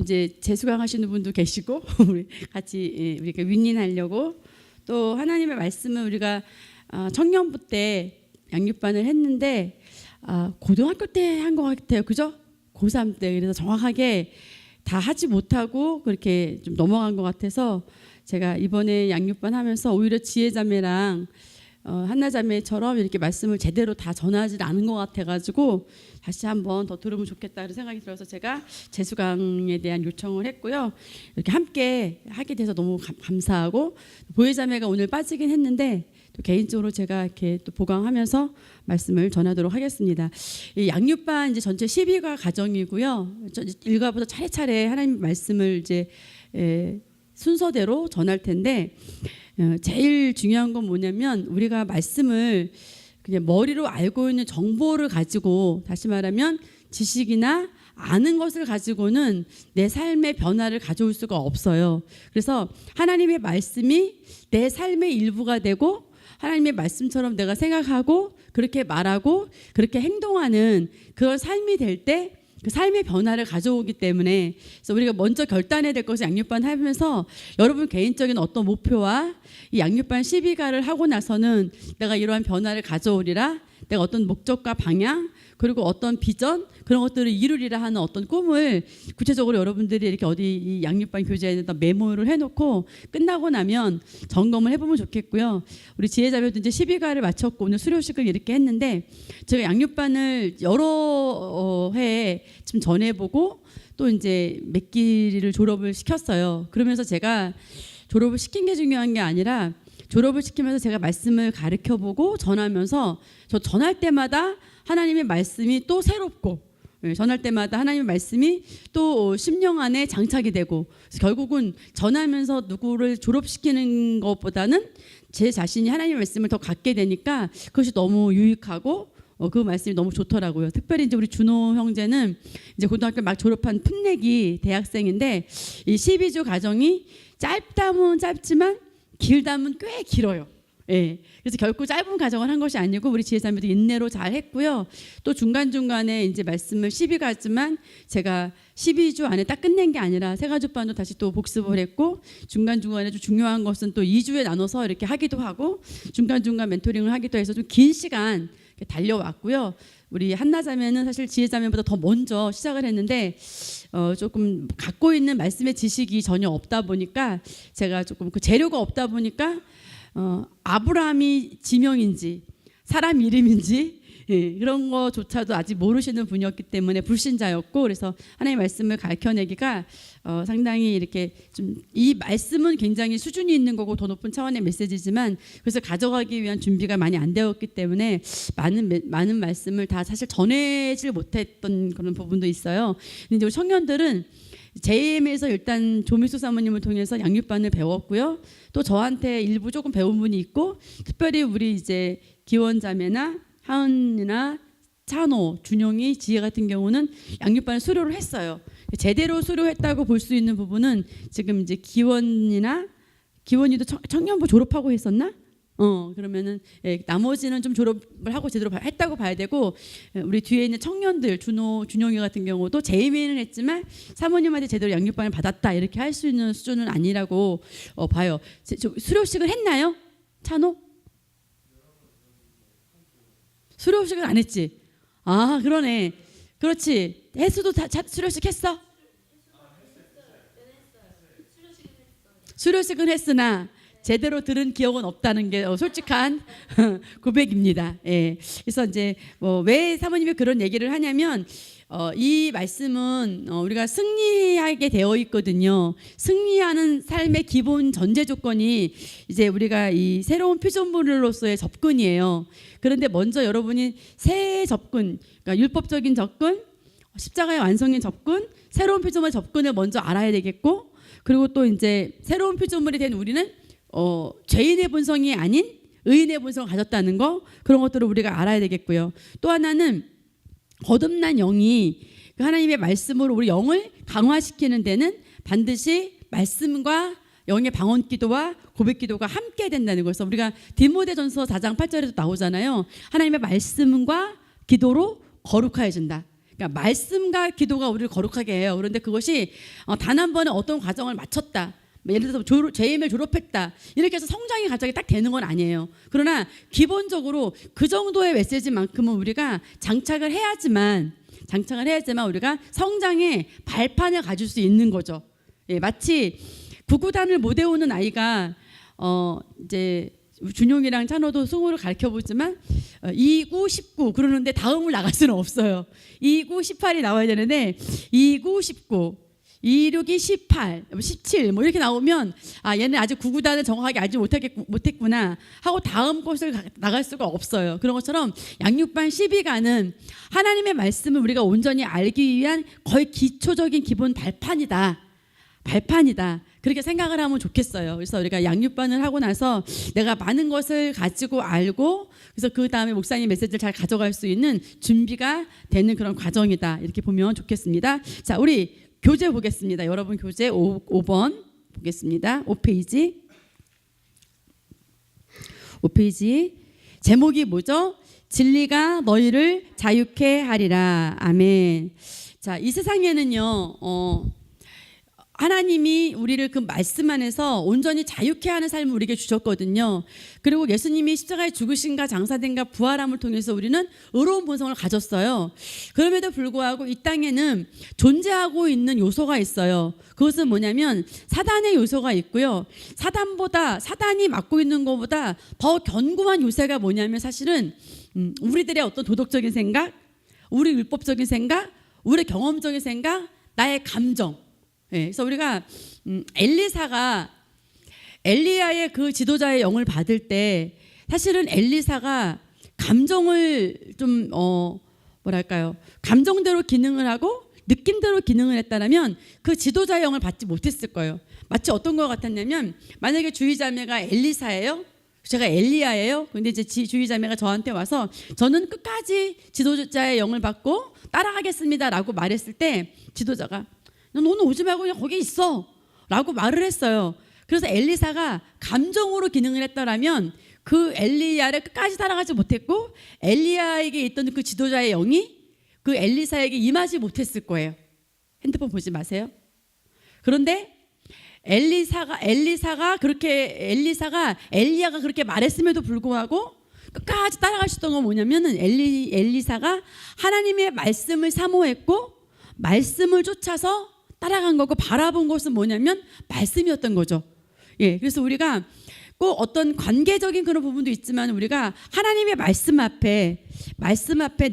이제 재수강 하시는 분도 계시고 우리 같이 우리가 윈윈하려고 또 하나님의 말씀을 우리가 청년부 때 양육반을 했는데 고등학교 때 한 것 같아요. 그죠? 고3 때. 그래서 정확하게 다 하지 못하고 그렇게 좀 넘어간 것 같아서 제가 이번에 양육반 하면서 오히려 지혜자매랑 한나자매처럼 이렇게 말씀을 제대로 다 전하지 않은 것 같아가지고 다시 한번 더 들으면 좋겠다 그런 생각이 들어서 제가 재수강에 대한 요청을 했고요. 이렇게 함께 하게 돼서 너무 감사하고 보혜자매가 오늘 빠지긴 했는데 또 개인적으로 제가 이렇게 또 보강하면서 말씀을 전하도록 하겠습니다. 이 양육반 이제 전체 12가 과정이고요. 일과부터 차례차례 하나님 말씀을 이제 순서대로 전할 텐데 제일 중요한 건 뭐냐면 우리가 말씀을 그냥 머리로 알고 있는 정보를 가지고 다시 말하면 지식이나 아는 것을 가지고는 내 삶의 변화를 가져올 수가 없어요. 그래서 하나님의 말씀이 내 삶의 일부가 되고 하나님의 말씀처럼 내가 생각하고 그렇게 말하고 그렇게 행동하는 그런 삶이 될 때 그 삶의 변화를 가져오기 때문에 그래서 우리가 먼저 결단해야 될 것이 양육반 하면서 여러분 개인적인 어떤 목표와 이 양육반 12가를 하고 나서는 내가 이러한 변화를 가져오리라 내가 어떤 목적과 방향 그리고 어떤 비전 그런 것들을 이루리라 하는 어떤 꿈을 구체적으로 여러분들이 이렇게 어디 이 양육반 교재에다 메모를 해놓고 끝나고 나면 점검을 해보면 좋겠고요. 우리 지혜자매도 이제 12가를 마쳤고 오늘 수료식을 이렇게 했는데 제가 양육반을 여러 회에 좀 전해보고 또 이제 몇 기를 졸업을 시켰어요. 그러면서 제가 졸업을 시킨 게 중요한 게 아니라 졸업을 시키면서 제가 말씀을 가르쳐보고 전하면서 저 전할 때마다 하나님의 말씀이 또 새롭고 전할 때마다 하나님의 말씀이 또 심령 안에 장착이 되고 결국은 전하면서 누구를 졸업시키는 것보다는 제 자신이 하나님의 말씀을 더 갖게 되니까 그것이 너무 유익하고 그 말씀이 너무 좋더라고요. 특별히 이제 우리 준호 형제는 이제 고등학교 막 졸업한 풋내기 대학생인데 이 12주 과정이 짧다면 짧지만 길다면 꽤 길어요. 예. 그래서 결코 짧은 과정을 한 것이 아니고 우리 지혜자매도 인내로 잘 했고요. 또 중간중간에 이제 말씀을 12가지만 제가 12주 안에 딱 끝낸 게 아니라 세가족반도 다시 또 복습을 했고 중간중간에 좀 중요한 것은 또 2주에 나눠서 이렇게 하기도 하고 중간중간 멘토링을 하기도 해서 좀 긴 시간 달려왔고요. 우리 한나자매는 사실 지혜자매보다 더 먼저 시작을 했는데 조금 갖고 있는 말씀의 지식이 전혀 없다 보니까 제가 조금 그 재료가 없다 보니까 아브라함이 지명인지 사람 이름인지 그런 거조차도 아직 모르시는 분이었기 때문에 불신자였고 그래서 하나님의 말씀을 가르쳐내기가 상당히 이렇게 좀 이 말씀은 굉장히 수준이 있는 거고 더 높은 차원의 메시지지만 그래서 가져가기 위한 준비가 많이 안 되었기 때문에 많은 말씀을 다 사실 전해질 못했던 그런 부분도 있어요. 근데 이제 우리 청년들은 JM에서 일단 조미수 사모님을 통해서 양육반을 배웠고요. 또 저한테 일부 조금 배운 분이 있고 특별히 우리 이제 기원자매나 하은이나 찬호, 준용이, 지혜 같은 경우는 양육반을 수료를 했어요. 제대로 수료했다고 볼 수 있는 부분은 지금 이제 기원이도 청년부 졸업하고 했었나? 그러면은 나머지는 좀 졸업을 하고 제대로 했다고 봐야 되고 우리 뒤에 있는 청년들 준용이 같은 경우도 재임에는 했지만 사모님한테 제대로 양육반을 받았다 이렇게 할 수 있는 수준은 아니라고 봐요. 수료식을 했나요? 찬호? 수료식은 안 했지. 아 그러네. 그렇지. 혜수도 다 수료식 했어? 수료식은 했으나 제대로 들은 기억은 없다는 게 솔직한 고백입니다. 예. 그래서 이제 왜 사모님이 그런 얘기를 하냐면 이 말씀은 우리가 승리하게 되어 있거든요. 승리하는 삶의 기본 전제 조건이 이제 우리가 이 새로운 피조물로서의 접근이에요. 그런데 먼저 여러분이 새 접근, 그러니까 율법적인 접근, 십자가의 완성의 접근, 새로운 피조물 접근을 먼저 알아야 되겠고, 그리고 또 이제 새로운 피조물이 된 우리는 죄인의 본성이 아닌 의인의 본성을 가졌다는 거, 그런 것들을 우리가 알아야 되겠고요. 또 하나는 거듭난 영이 그 하나님의 말씀으로 우리 영을 강화시키는 데는 반드시 말씀과 영의 방언 기도와 고백 기도가 함께 된다는 거예요. 우리가 디모데전서 4장 8절에도 나오잖아요. 하나님의 말씀과 기도로 거룩해진다. 그러니까 말씀과 기도가 우리를 거룩하게 해요. 그런데 그것이 단 한 번에 어떤 과정을 마쳤다. 예를 들어서 JM을 졸업했다. 이렇게 해서 성장이 갑자기 딱 되는 건 아니에요. 그러나 기본적으로 그 정도의 메시지만큼은 우리가 장착을 해야지만 우리가 성장의 발판을 가질 수 있는 거죠. 예, 마치 구구단을 못 외우는 아이가 이제 준용이랑 찬호도 승호를 가르쳐 보지만 2, 9, 19 그러는데 다음을 나갈 수는 없어요. 2, 9, 18이 나와야 되는데 2, 9, 19 2, 6이 18, 17 뭐 이렇게 나오면 얘는 아직 구구단을 정확하게 알지 못했구나 하고 다음 곳을 나갈 수가 없어요. 그런 것처럼 양육반 12가는 하나님의 말씀을 우리가 온전히 알기 위한 거의 기초적인 기본 발판이다. 그렇게 생각을 하면 좋겠어요. 그래서 우리가 양육반을 하고 나서 내가 많은 것을 가지고 알고 그래서 그 다음에 목사님 메시지를 잘 가져갈 수 있는 준비가 되는 그런 과정이다. 이렇게 보면 좋겠습니다. 자, 우리 교재 보겠습니다. 여러분 교재 5번 보겠습니다. 5페이지 제목이 뭐죠? 진리가 너희를 자유케 하리라. 아멘. 자, 이 세상에는요 하나님이 우리를 그 말씀 안에서 온전히 자유케 하는 삶을 우리에게 주셨거든요. 그리고 예수님이 십자가에 죽으신가 장사된가 부활함을 통해서 우리는 의로운 본성을 가졌어요. 그럼에도 불구하고 이 땅에는 존재하고 있는 요소가 있어요. 그것은 뭐냐면 사단의 요소가 있고요. 사단이 맡고 있는 것보다 더 견고한 요새가 뭐냐면 사실은 우리들의 어떤 도덕적인 생각, 우리 율법적인 생각, 우리 경험적인 생각, 나의 감정. 네, 그래서 우리가 엘리사가 엘리야의 그 지도자의 영을 받을 때 사실은 엘리사가 감정을 좀 감정대로 기능을 하고 느낌대로 기능을 했다면 그 지도자의 영을 받지 못했을 거예요. 마치 어떤 것 같았냐면 만약에 주의자매가 엘리사예요. 제가 엘리야예요. 근데 이제 주의자매가 저한테 와서 저는 끝까지 지도자의 영을 받고 따라가겠습니다라고 말했을 때 지도자가 너는 오지 말고 그냥 거기 있어 라고 말을 했어요. 그래서 엘리사가 감정으로 기능을 했더라면 그 엘리야를 끝까지 따라가지 못했고 엘리야에게 있던 그 지도자의 영이 그 엘리사에게 임하지 못했을 거예요. 핸드폰 보지 마세요. 그런데 엘리야가 그렇게 말했음에도 불구하고 끝까지 따라갈 수 있던 건 뭐냐면은 엘리사가 하나님의 말씀을 사모했고 말씀을 쫓아서 따라간 거고 바라본 것은 뭐냐면 말씀이었던 거죠. 예, 그래서 우리가 꼭 어떤 관계적인 그런 부분도 있지만 우리가 하나님의 말씀 앞에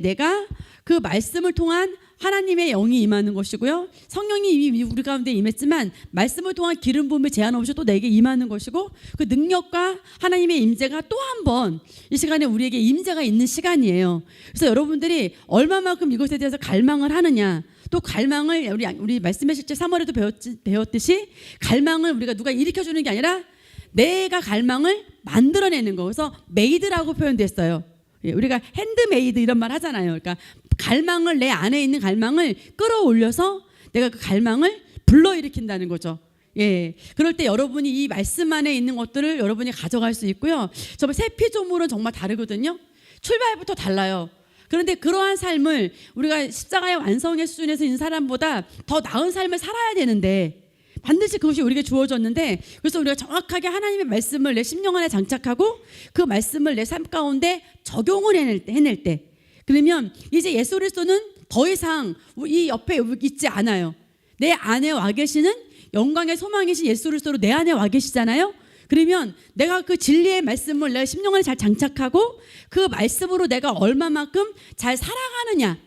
내가 그 말씀을 통한 하나님의 영이 임하는 것이고요. 성령이 이미 우리 가운데 임했지만 말씀을 통한 기름 부음의 제한 없이 또 내게 임하는 것이고 그 능력과 하나님의 임재가 또 한 번 이 시간에 우리에게 임재가 있는 시간이에요. 그래서 여러분들이 얼마만큼 이것에 대해서 갈망을 하느냐 또 갈망을 우리 말씀의 실제 3월에도 배웠듯이 갈망을 우리가 누가 일으켜주는 게 아니라 내가 갈망을 만들어내는 거. 그래서 메이드라고 표현됐어요. 우리가 핸드메이드 이런 말 하잖아요. 그러니까 갈망을 내 안에 있는 갈망을 끌어올려서 내가 그 갈망을 불러일으킨다는 거죠. 예, 그럴 때 여러분이 이 말씀 안에 있는 것들을 여러분이 가져갈 수 있고요. 정말 새 피조물은 정말 다르거든요. 출발부터 달라요. 그런데 그러한 삶을 우리가 십자가의 완성의 수준에서 있는 사람보다 더 나은 삶을 살아야 되는데 반드시 그것이 우리에게 주어졌는데 그래서 우리가 정확하게 하나님의 말씀을 내 심령 안에 장착하고 그 말씀을 내 삶 가운데 적용을 해낼 때 그러면 이제 예수 그리스도는 더 이상 이 옆에 있지 않아요. 내 안에 와 계시는 영광의 소망이신 예수 그리스도로 내 안에 와 계시잖아요. 그러면 내가 그 진리의 말씀을 내 심령 안에 잘 장착하고 그 말씀으로 내가 얼마만큼 잘 살아가느냐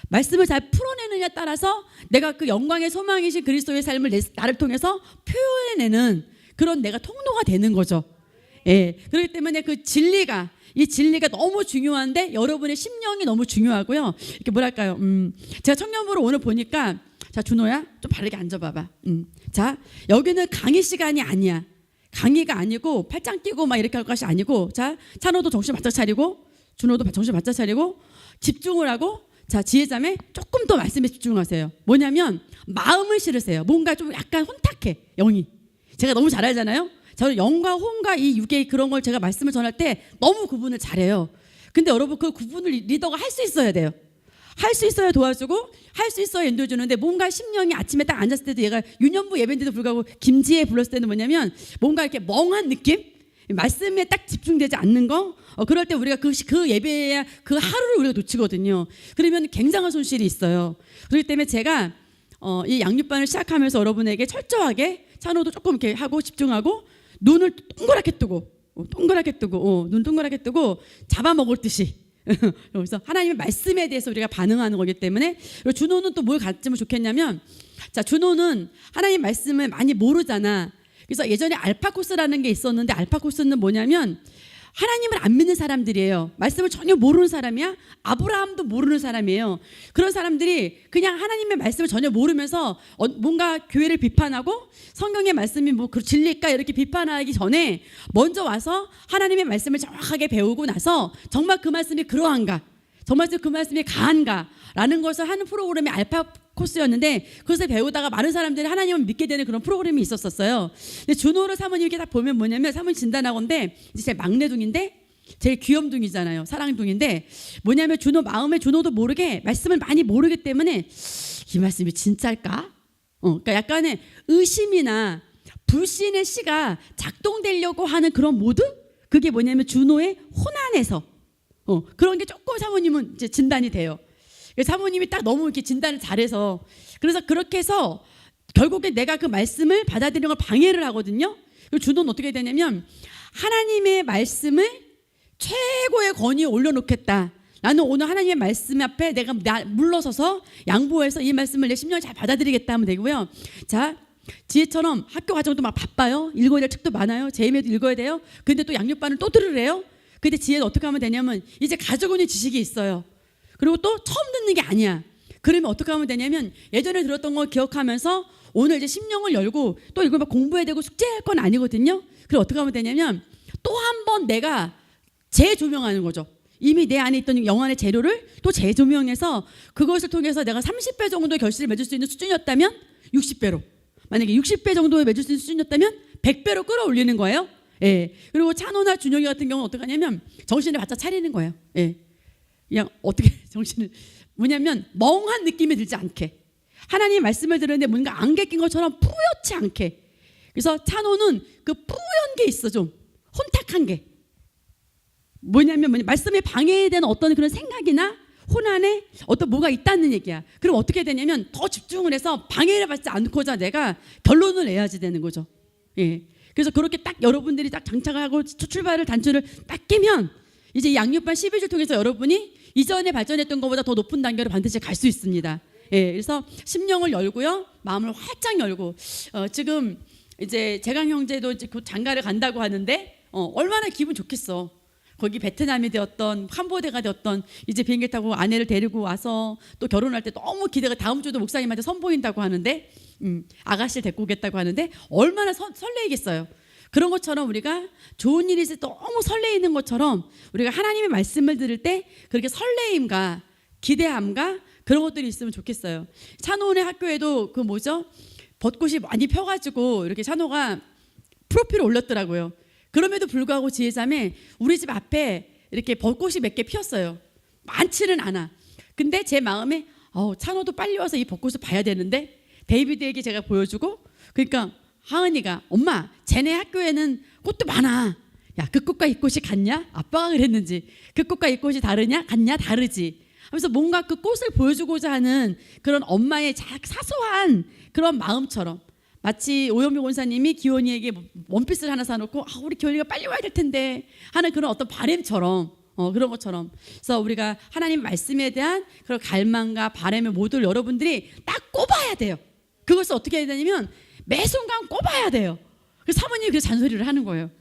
말씀을 잘 풀어내느냐에 따라서 내가 그 영광의 소망이신 그리스도의 삶을 나를 통해서 표현해내는 그런 내가 통로가 되는 거죠. 예, 그렇기 때문에 이 진리가 너무 중요한데 여러분의 심령이 너무 중요하고요. 이렇게 뭐랄까요? 제가 청년부를 오늘 보니까 자 준호야 좀 바르게 앉아봐봐. 자 여기는 강의 시간이 아니야. 강의가 아니고 팔짱 끼고 막 이렇게 할 것이 아니고 자 찬호도 정신 바짝 차리고 준호도 정신 바짝 차리고 집중을 하고 자 지혜자매 조금 더 말씀에 집중하세요. 뭐냐면 마음을 실으세요. 뭔가 좀 약간 혼탁해 영이. 제가 너무 잘 알잖아요. 저는 영과 혼과 이 육의 그런 걸 제가 말씀을 전할 때 너무 구분을 잘해요. 근데 여러분 그 구분을 리더가 할 수 있어야 돼요. 할 수 있어야 도와주고 할 수 있어야 인도해 주는데 뭔가 심령이 아침에 딱 앉았을 때도 얘가 유년부 예배인데도 불구하고 김지혜 불렀을 때는 뭐냐면 뭔가 이렇게 멍한 느낌? 말씀에 딱 집중되지 않는 거 그럴 때 우리가 그 예배야 그 하루를 우리가 놓치거든요. 그러면 굉장한 손실이 있어요. 그렇기 때문에 제가 이 양육반을 시작하면서 여러분에게 철저하게 찬호도 조금 이렇게 하고 집중하고 눈을 동그랗게 뜨고 눈 동그랗게 뜨고 잡아먹을 듯이 여기서 하나님의 말씀에 대해서 우리가 반응하는 거기 때문에 그리고 준호는 또 뭘 가르치면 좋겠냐면 자 준호는 하나님 말씀을 많이 모르잖아. 그래서 예전에 알파 코스라는 게 있었는데 알파 코스는 뭐냐면 하나님을 안 믿는 사람들이에요. 말씀을 전혀 모르는 사람이야. 아브라함도 모르는 사람이에요. 그런 사람들이 그냥 하나님의 말씀을 전혀 모르면서 뭔가 교회를 비판하고 성경의 말씀이 뭐 진리일까 이렇게 비판하기 전에 먼저 와서 하나님의 말씀을 정확하게 배우고 나서 정말 그 말씀이 그러한가, 정말 그 말씀이 가한가라는 것을 하는 프로그램이 알파 코스였는데 그것을 배우다가 많은 사람들이 하나님을 믿게 되는 그런 프로그램이 있었어요. 근데 준호를 사모님 이렇게 딱 보면 뭐냐면 사모님 진단하건데 이제 제 막내둥인데 제일 귀염둥이잖아요. 사랑둥인데 뭐냐면 준호 마음에 준호도 모르게 말씀을 많이 모르기 때문에 이 말씀이 진짜일까? 그러니까 약간의 의심이나 불신의 씨가 작동되려고 하는 그런 모드? 그게 뭐냐면 준호의 혼안에서 그런 게 조금 사모님은 이제 진단이 돼요. 사모님이 딱 너무 이렇게 진단을 잘해서 그래서 그렇게 해서 결국에 내가 그 말씀을 받아들이는 걸 방해를 하거든요. 그리고 준호는 어떻게 되냐면 하나님의 말씀을 최고의 권위에 올려놓겠다. 나는 오늘 하나님의 말씀 앞에 내가 물러서서 양보해서 이 말씀을 내 심령에 잘 받아들이겠다 하면 되고요. 자, 지혜처럼 학교 과정도 막 바빠요. 읽어야 될 책도 많아요. 제임에도 읽어야 돼요. 근데 또 양육반을 또 들으래요. 근데 지혜는 어떻게 하면 되냐면 이제 가지고 있는 지식이 있어요. 그리고 또 처음 듣는 게 아니야. 그러면 어떻게 하면 되냐면 예전에 들었던 거 기억하면서 오늘 이제 심령을 열고 또 이걸 막 공부해야 되고 숙제할 건 아니거든요. 그리고 어떻게 하면 되냐면 또 한 번 내가 재조명하는 거죠. 이미 내 안에 있던 영안의 재료를 또 재조명해서 그것을 통해서 내가 30배 정도의 결실을 맺을 수 있는 수준이었다면 60배로, 만약에 60배 정도에 맺을 수 있는 수준이었다면 100배로 끌어올리는 거예요. 예. 그리고 찬호나 준영이 같은 경우는 어떻게 하냐면 정신을 바짝 차리는 거예요. 예. 그냥 어떻게 정신을 뭐냐면 멍한 느낌이 들지 않게 하나님 말씀을 들었는데 뭔가 안개 낀 것처럼 뿌옇지 않게. 그래서 찬호는 그 뿌연 게 있어. 좀 혼탁한 게 뭐냐면 말씀에 방해되는 어떤 그런 생각이나 혼안에 어떤 뭐가 있다는 얘기야. 그럼 어떻게 되냐면 더 집중을 해서 방해를 받지 않고자 내가 결론을 내야지 되는 거죠. 예. 그래서 그렇게 딱 여러분들이 딱 장착을 하고 출발을 단추를 딱 끼면 이제 이 양육반 12주 통해서 여러분이 이전에 발전했던 것보다 더 높은 단계로 반드시 갈 수 있습니다. 예, 그래서 심령을 열고요, 마음을 활짝 열고 지금 이제 재강 형제도 이제 곧 장가를 간다고 하는데 얼마나 기분 좋겠어. 거기 베트남이 되었던 캄보디아가 되었던 이제 비행기 타고 아내를 데리고 와서 또 결혼할 때 너무 기대가 다음 주도 목사님한테 선보인다고 하는데 아가씨를 데리고 오겠다고 하는데 얼마나 설레이겠어요. 그런 것처럼 우리가 좋은 일이 있을 때 너무 설레이는 것처럼 우리가 하나님의 말씀을 들을 때 그렇게 설레임과 기대함과 그런 것들이 있으면 좋겠어요. 찬호네 학교에도 그 뭐죠? 벚꽃이 많이 펴가지고 이렇게 찬호가 프로필을 올렸더라고요. 그럼에도 불구하고 지혜자매 우리 집 앞에 이렇게 벚꽃이 몇 개 피었어요. 많지는 않아. 근데 제 마음에 찬호도 빨리 와서 이 벚꽃을 봐야 되는데 데이비드에게 제가 보여주고 그러니까 하은이가 엄마 쟤네 학교에는 꽃도 많아. 야, 그 꽃과 이 꽃이 같냐? 아빠가 그랬는지 그 꽃과 이 꽃이 다르냐? 같냐? 다르지. 하면서 뭔가 그 꽃을 보여주고자 하는 그런 엄마의 사소한 그런 마음처럼 마치 오영미 권사님이 기원이에게 원피스를 하나 사놓고 우리 기원이가 빨리 와야 될 텐데 하는 그런 어떤 바램처럼 그런 것처럼 그래서 우리가 하나님 말씀에 대한 그런 갈망과 바램의 모두를 여러분들이 딱 꼽아야 돼요. 그것을 어떻게 해야 되냐면 매 순간 꼽아야 돼요. 그래서 사모님이 그래서 잔소리를 하는 거예요.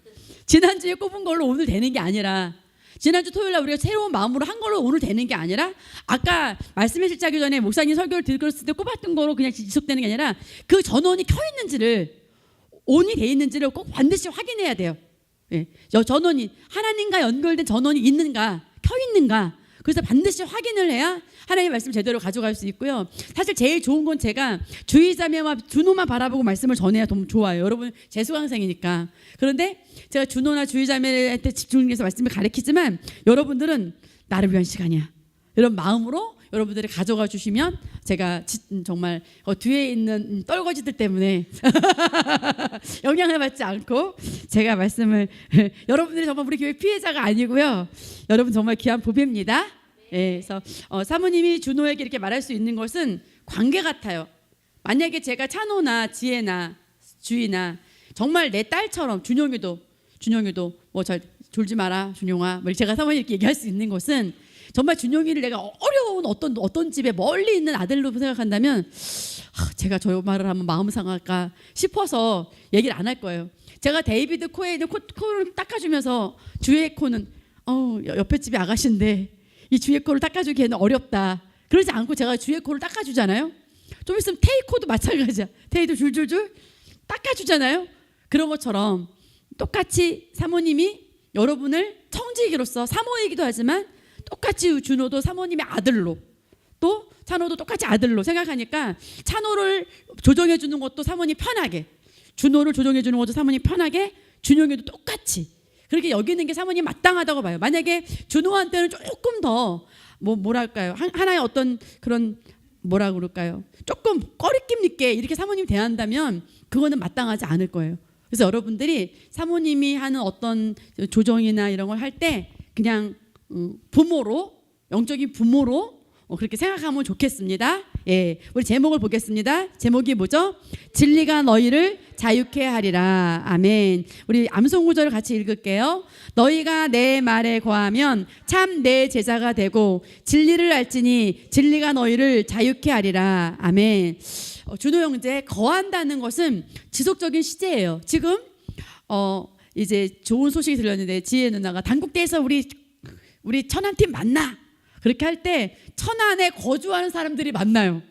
지난주에 꼽은 걸로 오늘 되는 게 아니라 지난주 토요일날 우리가 새로운 마음으로 한 걸로 오늘 되는 게 아니라 아까 말씀의 실자기 전에 목사님 설교를 들었을 때 꼽았던 거로 그냥 지속되는 게 아니라 그 전원이 켜 있는지를 온이 돼 있는지를 꼭 반드시 확인해야 돼요. 예. 전원이 하나님과 연결된 전원이 있는가 켜 있는가 그래서 반드시 확인을 해야 하나님의 말씀 제대로 가져갈 수 있고요. 사실 제일 좋은 건 제가 주의자매와 준호만 바라보고 말씀을 전해야 너무 좋아요. 여러분 재수강생이니까. 그런데 제가 준호나 주의자매한테 집중해서 말씀을 가르치지만 여러분들은 나를 위한 시간이야 이런 마음으로 여러분들이 가져가 주시면 제가 정말 뒤에 있는 떨거지들 때문에 영향을 받지 않고 제가 말씀을 여러분들이 정말 우리 교회 피해자가 아니고요. 여러분 정말 귀한 보배입니다. 예, 그래서 사모님이 준호에게 이렇게 말할 수 있는 것은 관계 같아요. 만약에 제가 찬호나 지혜나 주희나 정말 내 딸처럼 준용이도 뭐 잘 졸지 마라 준용아, 뭐 제가 사모님 이렇게 얘기할 수 있는 것은 정말 준용이를 내가 어려운 어떤 집에 멀리 있는 아들로 생각한다면 제가 저 말을 하면 마음 상할까 싶어서 얘기를 안 할 거예요. 제가 데이비드 코에 있는 코를 닦아주면서 주의 코는 옆에 집이 아가씨인데 이 주의 코를 닦아주기에는 어렵다. 그러지 않고 제가 주의 코를 닦아주잖아요. 좀 있으면 테이 코도 마찬가지야. 테이도 줄줄줄 닦아주잖아요. 그런 것처럼 똑같이 사모님이 여러분을 청지기로서 사모이기도 하지만 똑같이 준호도 사모님의 아들로, 또 찬호도 똑같이 아들로 생각하니까 찬호를 조정해 주는 것도 사모님 편하게, 준호를 조정해 주는 것도 사모님 편하게, 준용이도 똑같이 그렇게 여기는 게 사모님 마땅하다고 봐요. 만약에 준호한테는 조금 더 뭐랄까요, 하나의 어떤 그런 뭐라 그럴까요, 조금 꺼리낌 있게 이렇게 사모님 대한다면 그거는 마땅하지 않을 거예요. 그래서 여러분들이 사모님이 하는 어떤 조정이나 이런 걸 할 때 그냥 부모로, 영적인 부모로 그렇게 생각하면 좋겠습니다. 예, 우리 제목을 보겠습니다. 제목이 뭐죠? 진리가 너희를 자유케 하리라. 아멘. 우리 암송 구절을 같이 읽을게요. 너희가 내 말에 거하면 참 내 제자가 되고 진리를 알지니 진리가 너희를 자유케 하리라. 아멘. 준호 형제, 거한다는 것은 지속적인 시제예요. 지금 이제 좋은 소식이 들렸는데 지혜 누나가 단국대에서 우리 천안팀 만나. 그렇게 할 때 천안에 거주하는 사람들이 만나요.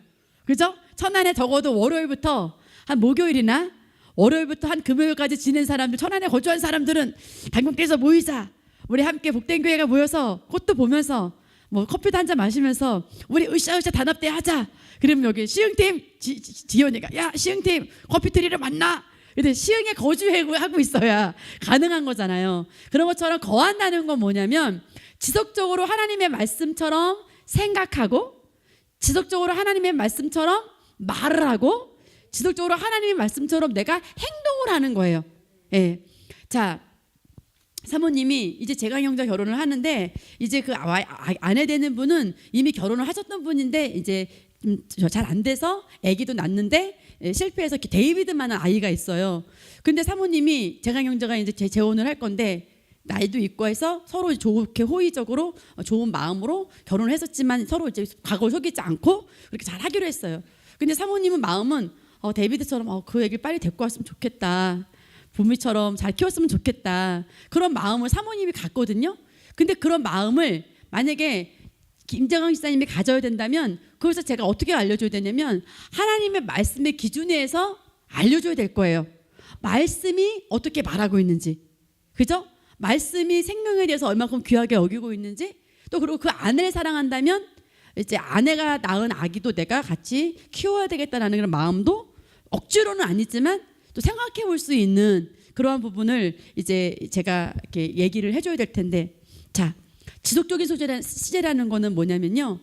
그죠? 천안에 적어도 월요일부터 한 목요일이나 월요일부터 한 금요일까지 지낸 사람들, 천안에 거주한 사람들은 단국대에서 모이자. 우리 함께 복된 교회가 모여서 꽃도 보면서 뭐 커피도 한잔 마시면서 우리 으쌰으쌰 단합대 하자. 그러면 여기 시흥팀 지연이가 야 시흥팀 커피트리를 만나. 근데 시흥에 거주하고 있어야 가능한 거잖아요. 그런 것처럼 거한다는 건 뭐냐면 지속적으로 하나님의 말씀처럼 생각하고, 지속적으로 하나님의 말씀처럼 말을 하고, 지속적으로 하나님의 말씀처럼 내가 행동을 하는 거예요. 예. 자, 사모님이 이제 제가 형제 결혼을 하는데 이제 그 아내 되는 분은 이미 결혼을 하셨던 분인데 이제 잘 안 돼서 아기도 낳는데 실패해서 데이비드만한 아이가 있어요. 근데 사모님이 제가 형제가 이제 재혼을 할 건데 나이도 있고 해서 서로 좋게 호의적으로 좋은 마음으로 결혼을 했었지만 서로 이제 과거를 속이지 않고 그렇게 잘 하기로 했어요. 근데 사모님은 마음은 데이비드처럼 그 애기를 빨리 데리고 왔으면 좋겠다. 부미처럼 잘 키웠으면 좋겠다. 그런 마음을 사모님이 갖거든요. 근데 그런 마음을 만약에 김정환 집사님이 가져야 된다면 그것을 제가 어떻게 알려줘야 되냐면 하나님의 말씀의 기준에서 알려줘야 될 거예요. 말씀이 어떻게 말하고 있는지, 그죠? 말씀이 생명에 대해서 얼마큼 귀하게 여기고 있는지, 또 그리고 그 아내를 사랑한다면 이제 아내가 낳은 아기도 내가 같이 키워야 되겠다라는 그런 마음도 억지로는 아니지만 또 생각해 볼 수 있는 그러한 부분을 이제 제가 이렇게 얘기를 해줘야 될 텐데, 자, 지속적인 시제라는 거는 뭐냐면요,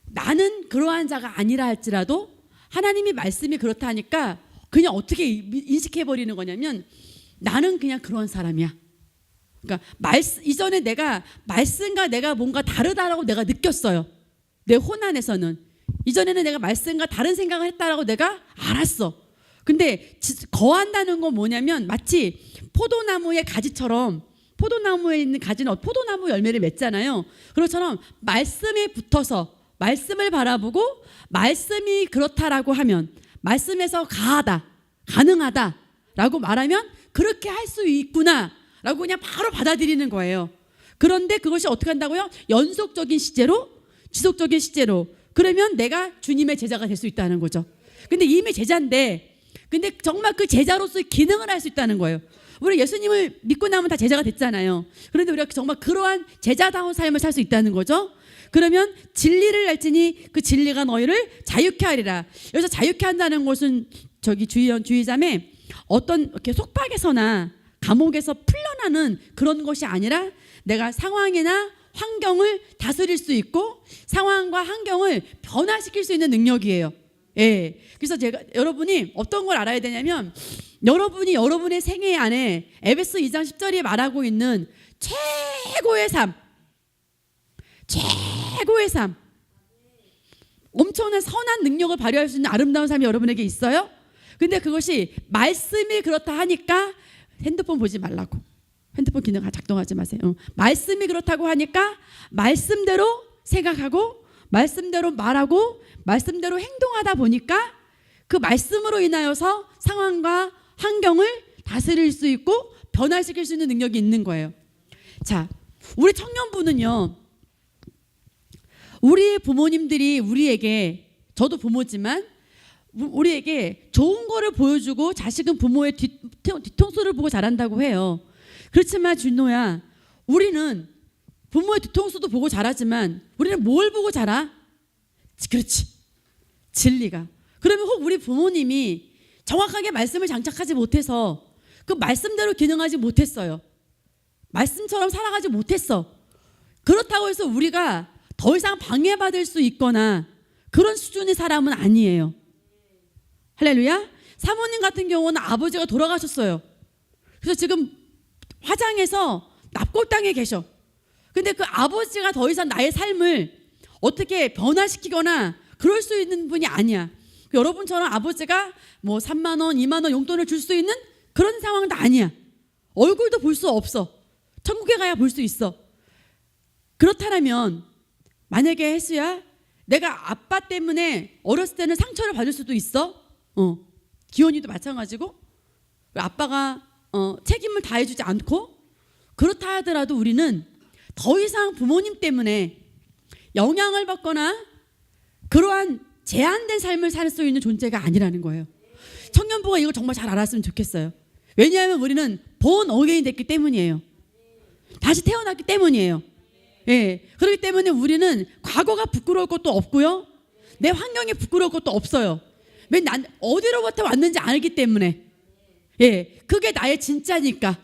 나는 그러한 자가 아니라 할지라도 하나님이 말씀이 그렇다 하니까 그냥 어떻게 인식해 버리는 거냐면 나는 그냥 그런 사람이야. 그러니까 이전에 내가 말씀과 내가 뭔가 다르다라고 내가 느꼈어요. 내 혼안에서는 이전에는 내가 말씀과 다른 생각을 했다라고 내가 알았어. 근데 거한다는 건 뭐냐면 마치 포도나무의 가지처럼, 포도나무에 있는 가지는 포도나무 열매를 맺잖아요. 그것처럼 말씀에 붙어서 말씀을 바라보고 말씀이 그렇다라고 하면, 말씀에서 가능하다라고 말하면 그렇게 할 수 있구나라고 그냥 바로 받아들이는 거예요. 그런데 그것이 어떻게 한다고요? 연속적인 시제로, 지속적인 시제로. 그러면 내가 주님의 제자가 될 수 있다는 거죠. 근데 이미 제자인데, 근데 정말 그 제자로서의 기능을 할 수 있다는 거예요. 우리 예수님을 믿고 나면 다 제자가 됐잖아요. 그런데 우리가 정말 그러한 제자다운 삶을 살 수 있다는 거죠. 그러면 진리를 알지니 그 진리가 너희를 자유케 하리라. 여기서 자유케 한다는 것은 저기 주의자매 어떤 이렇게 속박에서나 감옥에서 풀려나는 그런 것이 아니라 내가 상황이나 환경을 다스릴 수 있고 상황과 환경을 변화시킬 수 있는 능력이에요. 예. 그래서 여러분이 어떤 걸 알아야 되냐면 여러분이 여러분의 생애 안에 에베소 2장 10절이 말하고 있는 최고의 삶, 엄청난 선한 능력을 발휘할 수 있는 아름다운 삶이 여러분에게 있어요? 근데 그것이 말씀이 그렇다 하니까 핸드폰 보지 말라고. 핸드폰 기능 작동하지 마세요. 말씀이 그렇다고 하니까 말씀대로 생각하고 말씀대로 말하고 말씀대로 행동하다 보니까 그 말씀으로 인하여서 상황과 환경을 다스릴 수 있고 변화시킬 수 있는 능력이 있는 거예요. 자, 우리 청년부는요, 우리 부모님들이 우리에게, 저도 부모지만 우리에게 좋은 거를 보여주고 자식은 부모의 뒤통수를 보고 자란다고 해요. 그렇지만 준호야, 우리는 부모의 뒤통수도 보고 자라지만 우리는 뭘 보고 자라? 그렇지, 진리가. 그러면 혹 우리 부모님이 정확하게 말씀을 장착하지 못해서 그 말씀대로 기능하지 못했어요. 말씀처럼 살아가지 못했어. 그렇다고 해서 우리가 더 이상 방해받을 수 있거나 그런 수준의 사람은 아니에요. 할렐루야. 사모님 같은 경우는 아버지가 돌아가셨어요. 그래서 지금 화장해서 납골당에 계셔. 근데 그 아버지가 더 이상 나의 삶을 어떻게 변화시키거나 그럴 수 있는 분이 아니야. 여러분처럼 아버지가 뭐 3만 원, 2만 원 용돈을 줄 수 있는 그런 상황도 아니야. 얼굴도 볼 수 없어. 천국에 가야 볼 수 있어. 그렇다면 만약에 혜수야, 내가 아빠 때문에 어렸을 때는 상처를 받을 수도 있어. 기원이도 마찬가지고 아빠가 책임을 다해주지 않고 그렇다 하더라도 우리는 더 이상 부모님 때문에 영향을 받거나 그러한 제한된 삶을 살 수 있는 존재가 아니라는 거예요. 청년부가 이걸 정말 잘 알았으면 좋겠어요. 왜냐하면 우리는 본 어게인이 됐기 때문이에요. 다시 태어났기 때문이에요. 예, 그렇기 때문에 우리는 과거가 부끄러울 것도 없고요, 내 환경이 부끄러울 것도 없어요. 왜 난 어디로부터 왔는지 알기 때문에. 예, 그게 나의 진짜니까.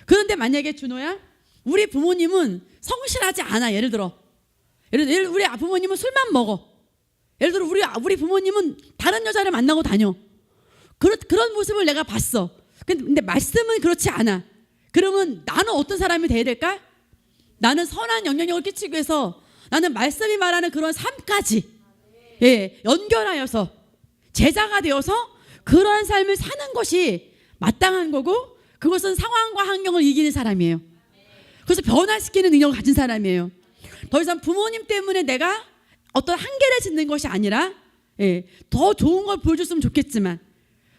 그런데 만약에 준호야, 우리 부모님은 성실하지 않아. 예를 들어 우리 부모님은 술만 먹어. 예를 들어 우리 부모님은 다른 여자를 만나고 다녀. 그런 모습을 내가 봤어. 근데 말씀은 그렇지 않아. 그러면 나는 어떤 사람이 돼야 될까? 나는 선한 영향력을 끼치기 위해서 나는 말씀이 말하는 그런 삶까지, 예, 연결하여서 제자가 되어서 그러한 삶을 사는 것이 마땅한 거고, 그것은 상황과 환경을 이기는 사람이에요. 그래서 변화시키는 능력을 가진 사람이에요. 더 이상 부모님 때문에 내가 어떤 한계를 짓는 것이 아니라, 예, 더 좋은 걸 보여줬으면 좋겠지만,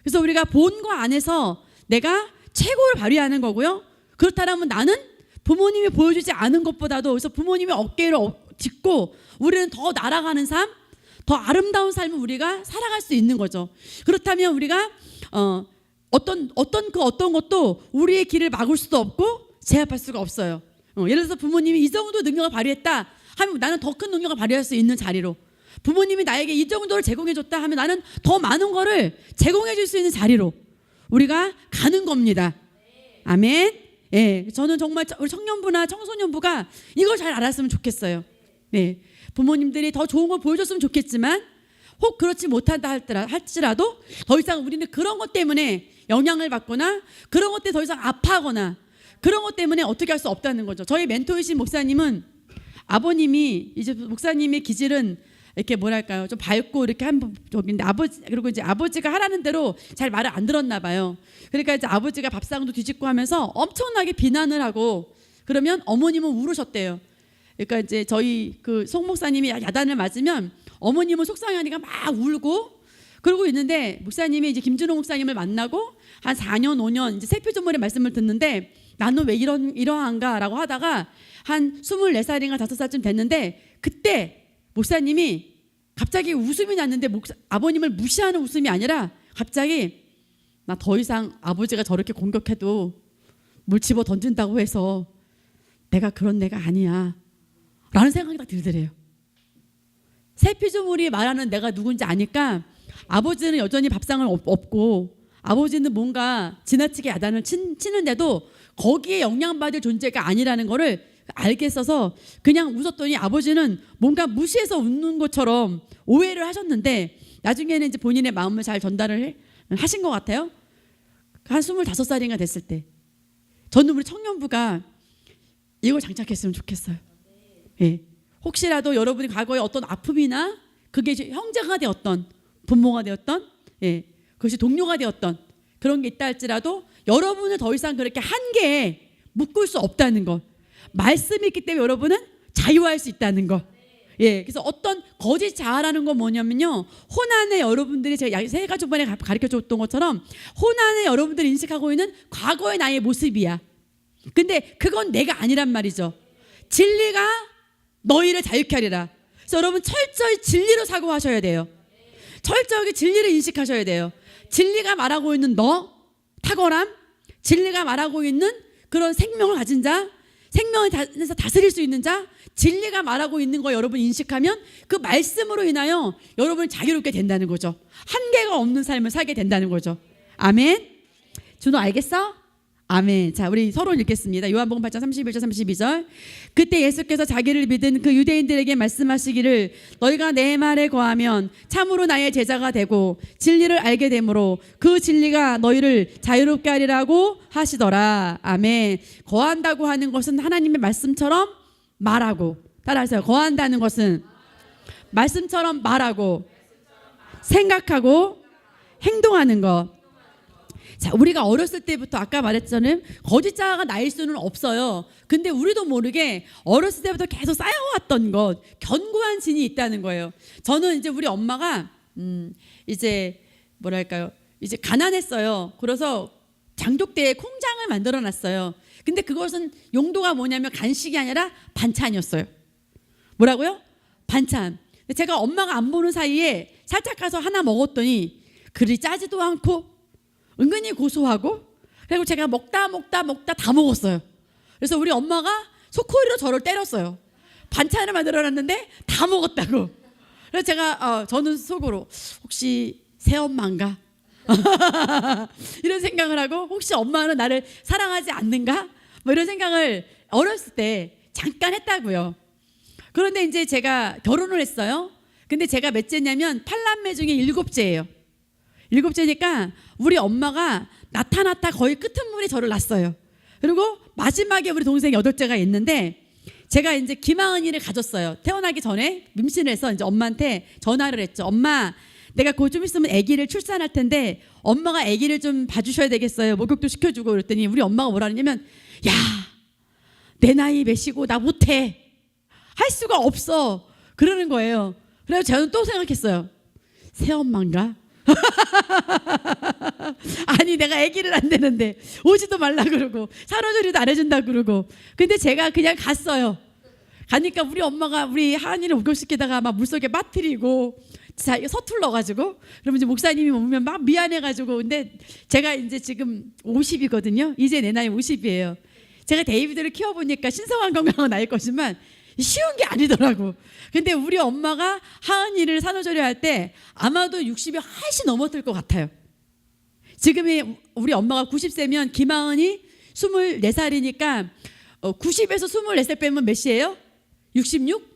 그래서 우리가 본과 안에서 내가 최고를 발휘하는 거고요. 그렇다면 나는 부모님이 보여주지 않은 것보다도, 그래서 부모님의 어깨를 짚고 우리는 더 날아가는 삶, 더 아름다운 삶을 우리가 살아갈 수 있는 거죠. 그렇다면 우리가 어떤 것도 우리의 길을 막을 수도 없고 제압할 수가 없어요. 예를 들어서 부모님이 이 정도 능력을 발휘했다 하면 나는 더 큰 능력을 발휘할 수 있는 자리로, 부모님이 나에게 이 정도를 제공해줬다 하면 나는 더 많은 거를 제공해줄 수 있는 자리로 우리가 가는 겁니다. 아멘. 예, 저는 정말 우리 청년부나 청소년부가 이걸 잘 알았으면 좋겠어요. 네, 부모님들이 더 좋은 걸 보여줬으면 좋겠지만 혹 그렇지 못한다 할지라도 더 이상 우리는 그런 것 때문에 영향을 받거나 그런 것 때문에 더 이상 아파하거나 그런 것 때문에 어떻게 할 수 없다는 거죠. 저희 멘토이신 목사님은 아버님이 이제 목사님의 기질은 이렇게 뭐랄까요, 좀 밝고 이렇게 한 쪽인데 그리고 이제 아버지가 하라는 대로 잘 말을 안 들었나 봐요. 그러니까 이제 아버지가 밥상도 뒤집고 하면서 엄청나게 비난을 하고 그러면 어머님은 울으셨대요. 그러니까 이제 저희 그 송 목사님이 야단을 맞으면 어머님은 속상하니까 막 울고 그러고 있는데, 목사님이 이제 김준호 목사님을 만나고 한 4년 5년 이제 세표조물의 말씀을 듣는데 나는 왜 이러한가라고 하다가 한 24살인가 5살쯤 됐는데 그때 목사님이 갑자기 웃음이 났는데 아버님을 무시하는 웃음이 아니라 갑자기 나 더 이상 아버지가 저렇게 공격해도 물 집어 던진다고 해서 내가 그런 내가 아니야 라는 생각이 딱 들더래요. 새 피조물이 말하는 내가 누군지 아니까 아버지는 여전히 밥상을 없고 아버지는 뭔가 지나치게 야단을 치는데도 거기에 영향받을 존재가 아니라는 거를 알겠어서 그냥 웃었더니 아버지는 뭔가 무시해서 웃는 것처럼 오해를 하셨는데 나중에는 이제 본인의 마음을 잘 전달을 하신 것 같아요. 한 25살인가 됐을 때 저는 우리 청년부가 이걸 장착했으면 좋겠어요. 예. 혹시라도 여러분이 과거에 어떤 아픔이나 그게 형제가 되었던 부모가 되었던 그것이 동료가 되었던 그런 게 있다 할지라도 여러분을 더 이상 그렇게 한계에 묶을 수 없다는 것, 말씀이 있기 때문에 여러분은 자유할 수 있다는 것. 그래서 어떤 거짓 자아라는 건 뭐냐면요, 혼안에 여러분들이 제가 세 가지 번에 가르쳐 줬던 것처럼 혼안에 여러분들이 인식하고 있는 과거의 나의 모습이야. 근데 그건 내가 아니란 말이죠. 진리가 너희를 자유케 하리라. 그래서 여러분 철저히 진리로 사고하셔야 돼요. 철저하게 진리를 인식하셔야 돼요. 진리가 말하고 있는 너, 탁월함, 진리가 말하고 있는 그런 생명을 가진 자, 생명을 다스릴 수 있는 자, 진리가 말하고 있는 거 여러분 인식하면 그 말씀으로 인하여 여러분이 자유롭게 된다는 거죠. 한계가 없는 삶을 살게 된다는 거죠. 아멘. 준호 알겠어? 아멘. 자, 우리 서로 읽겠습니다. 요한복음 8장 31절 32절. 그때 예수께서 자기를 믿은 그 유대인들에게 말씀하시기를 너희가 내 말에 거하면 참으로 나의 제자가 되고 진리를 알게 되므로 그 진리가 너희를 자유롭게 하리라고 하시더라. 아멘. 거한다고 하는 것은 하나님의 말씀처럼 말하고, 따라하세요. 거한다는 것은 말씀처럼 말하고 생각하고 행동하는 것. 자, 우리가 어렸을 때부터 아까 말했잖아요. 거짓자가 나일 수는 없어요. 근데 우리도 모르게 어렸을 때부터 계속 쌓여왔던 것, 견고한 진이 있다는 거예요. 저는 이제 우리 엄마가 이제 뭐랄까요, 이제 가난했어요. 그래서 장독대에 콩장을 만들어놨어요. 근데 그것은 용도가 뭐냐면 간식이 아니라 반찬이었어요. 뭐라고요? 반찬. 근데 제가 엄마가 안 보는 사이에 살짝 가서 하나 먹었더니 그리 짜지도 않고 은근히 고소하고, 그리고 제가 먹다 다 먹었어요. 그래서 우리 엄마가 소코리로 저를 때렸어요. 반찬을 만들어놨는데 다 먹었다고. 그래서 제가 저는 속으로 혹시 새엄마인가? 이런 생각을 하고, 혹시 엄마는 나를 사랑하지 않는가? 뭐 이런 생각을 어렸을 때 잠깐 했다고요. 그런데 이제 제가 결혼을 했어요. 근데 제가 몇째냐면 8남매 중에 7째예요. 7째니까 우리 엄마가 나타났다 거의 끄트물이 저를 낳았어요. 그리고 마지막에 우리 동생이 8째가 있는데 제가 이제 김하은이를 가졌어요. 태어나기 전에 임신을 해서 이제 엄마한테 전화를 했죠. 엄마, 내가 곧 좀 있으면 아기를 출산할 텐데 엄마가 아기를 좀 봐주셔야 되겠어요. 목욕도 시켜주고. 그랬더니 우리 엄마가 뭐라 하냐면, 야, 내 나이 몇이고 나 못해, 할 수가 없어, 그러는 거예요. 그래서 저는 또 생각했어요. 새엄마인가? 아니, 내가 아기를 안 되는데 오지도 말라 그러고 산후조리도 안 해준다 그러고. 근데 제가 그냥 갔어요. 가니까 우리 엄마가 우리 하은이를 목욕시키다가 막 물속에 빠뜨리고 서툴러가지고, 그러면 이제 목사님이 오면 막 미안해가지고. 근데 제가 이제 지금 50이거든요. 이제 내 나이 50이에요. 제가 데이비드를 키워보니까 신성한 건강은 나일 것이지만 쉬운 게 아니더라고. 근데 우리 엄마가 하은이를 산후조리할 때 아마도 60이 훨씬 넘었을 것 같아요. 지금이 우리 엄마가 90세면 김하은이 24살이니까 90에서 24살 빼면 몇이에요? 66?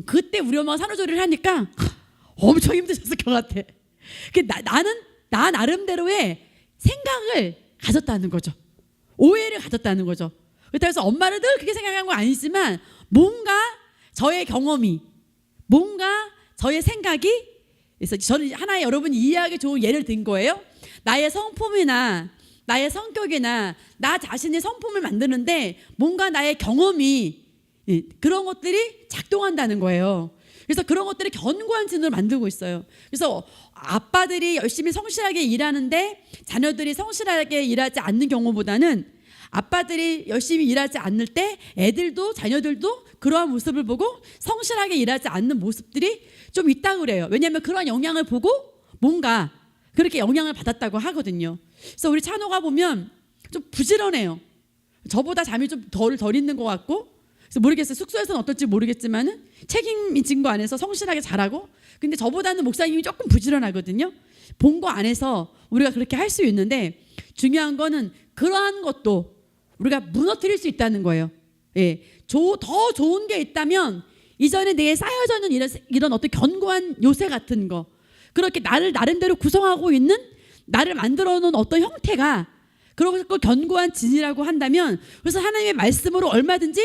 그때 우리 엄마가 산후조리를 하니까 엄청 힘드셨을 것 같아. 나는 나 나름대로의 생각을 가졌다는 거죠. 오해를 가졌다는 거죠. 그래서 엄마는 늘 그렇게 생각한 건 아니지만 뭔가 저의 경험이, 뭔가 저의 생각이, 그래서 저는 하나의 여러분이 이해하기 좋은 예를 든 거예요. 나의 성품이나 나의 성격이나 나 자신의 성품을 만드는데 뭔가 나의 경험이, 그런 것들이 작동한다는 거예요. 그래서 그런 것들이 견고한 진으로 만들고 있어요. 그래서 아빠들이 열심히 성실하게 일하는데 자녀들이 성실하게 일하지 않는 경우보다는 아빠들이 열심히 일하지 않을 때 애들도, 자녀들도 그러한 모습을 보고 성실하게 일하지 않는 모습들이 좀 있다고 그래요. 왜냐하면 그런 영향을 보고 뭔가 그렇게 영향을 받았다고 하거든요. 그래서 우리 찬호가 보면 좀 부지런해요. 저보다 잠이 좀 덜 있는 것 같고, 그래서 모르겠어요. 숙소에서는 어떨지 모르겠지만은 책임진 거 안에서 성실하게 잘하고, 근데 저보다는 목사님이 조금 부지런하거든요. 본 거 안에서 우리가 그렇게 할 수 있는데, 중요한 거는 그러한 것도 우리가 무너뜨릴 수 있다는 거예요. 예, 더 좋은 게 있다면 이전에 내게 쌓여져 있는 이런 어떤 견고한 요새 같은 거, 그렇게 나를 나름대로 구성하고 있는, 나를 만들어 놓은 어떤 형태가 그렇고 견고한 진이라고 한다면, 그래서 하나님의 말씀으로 얼마든지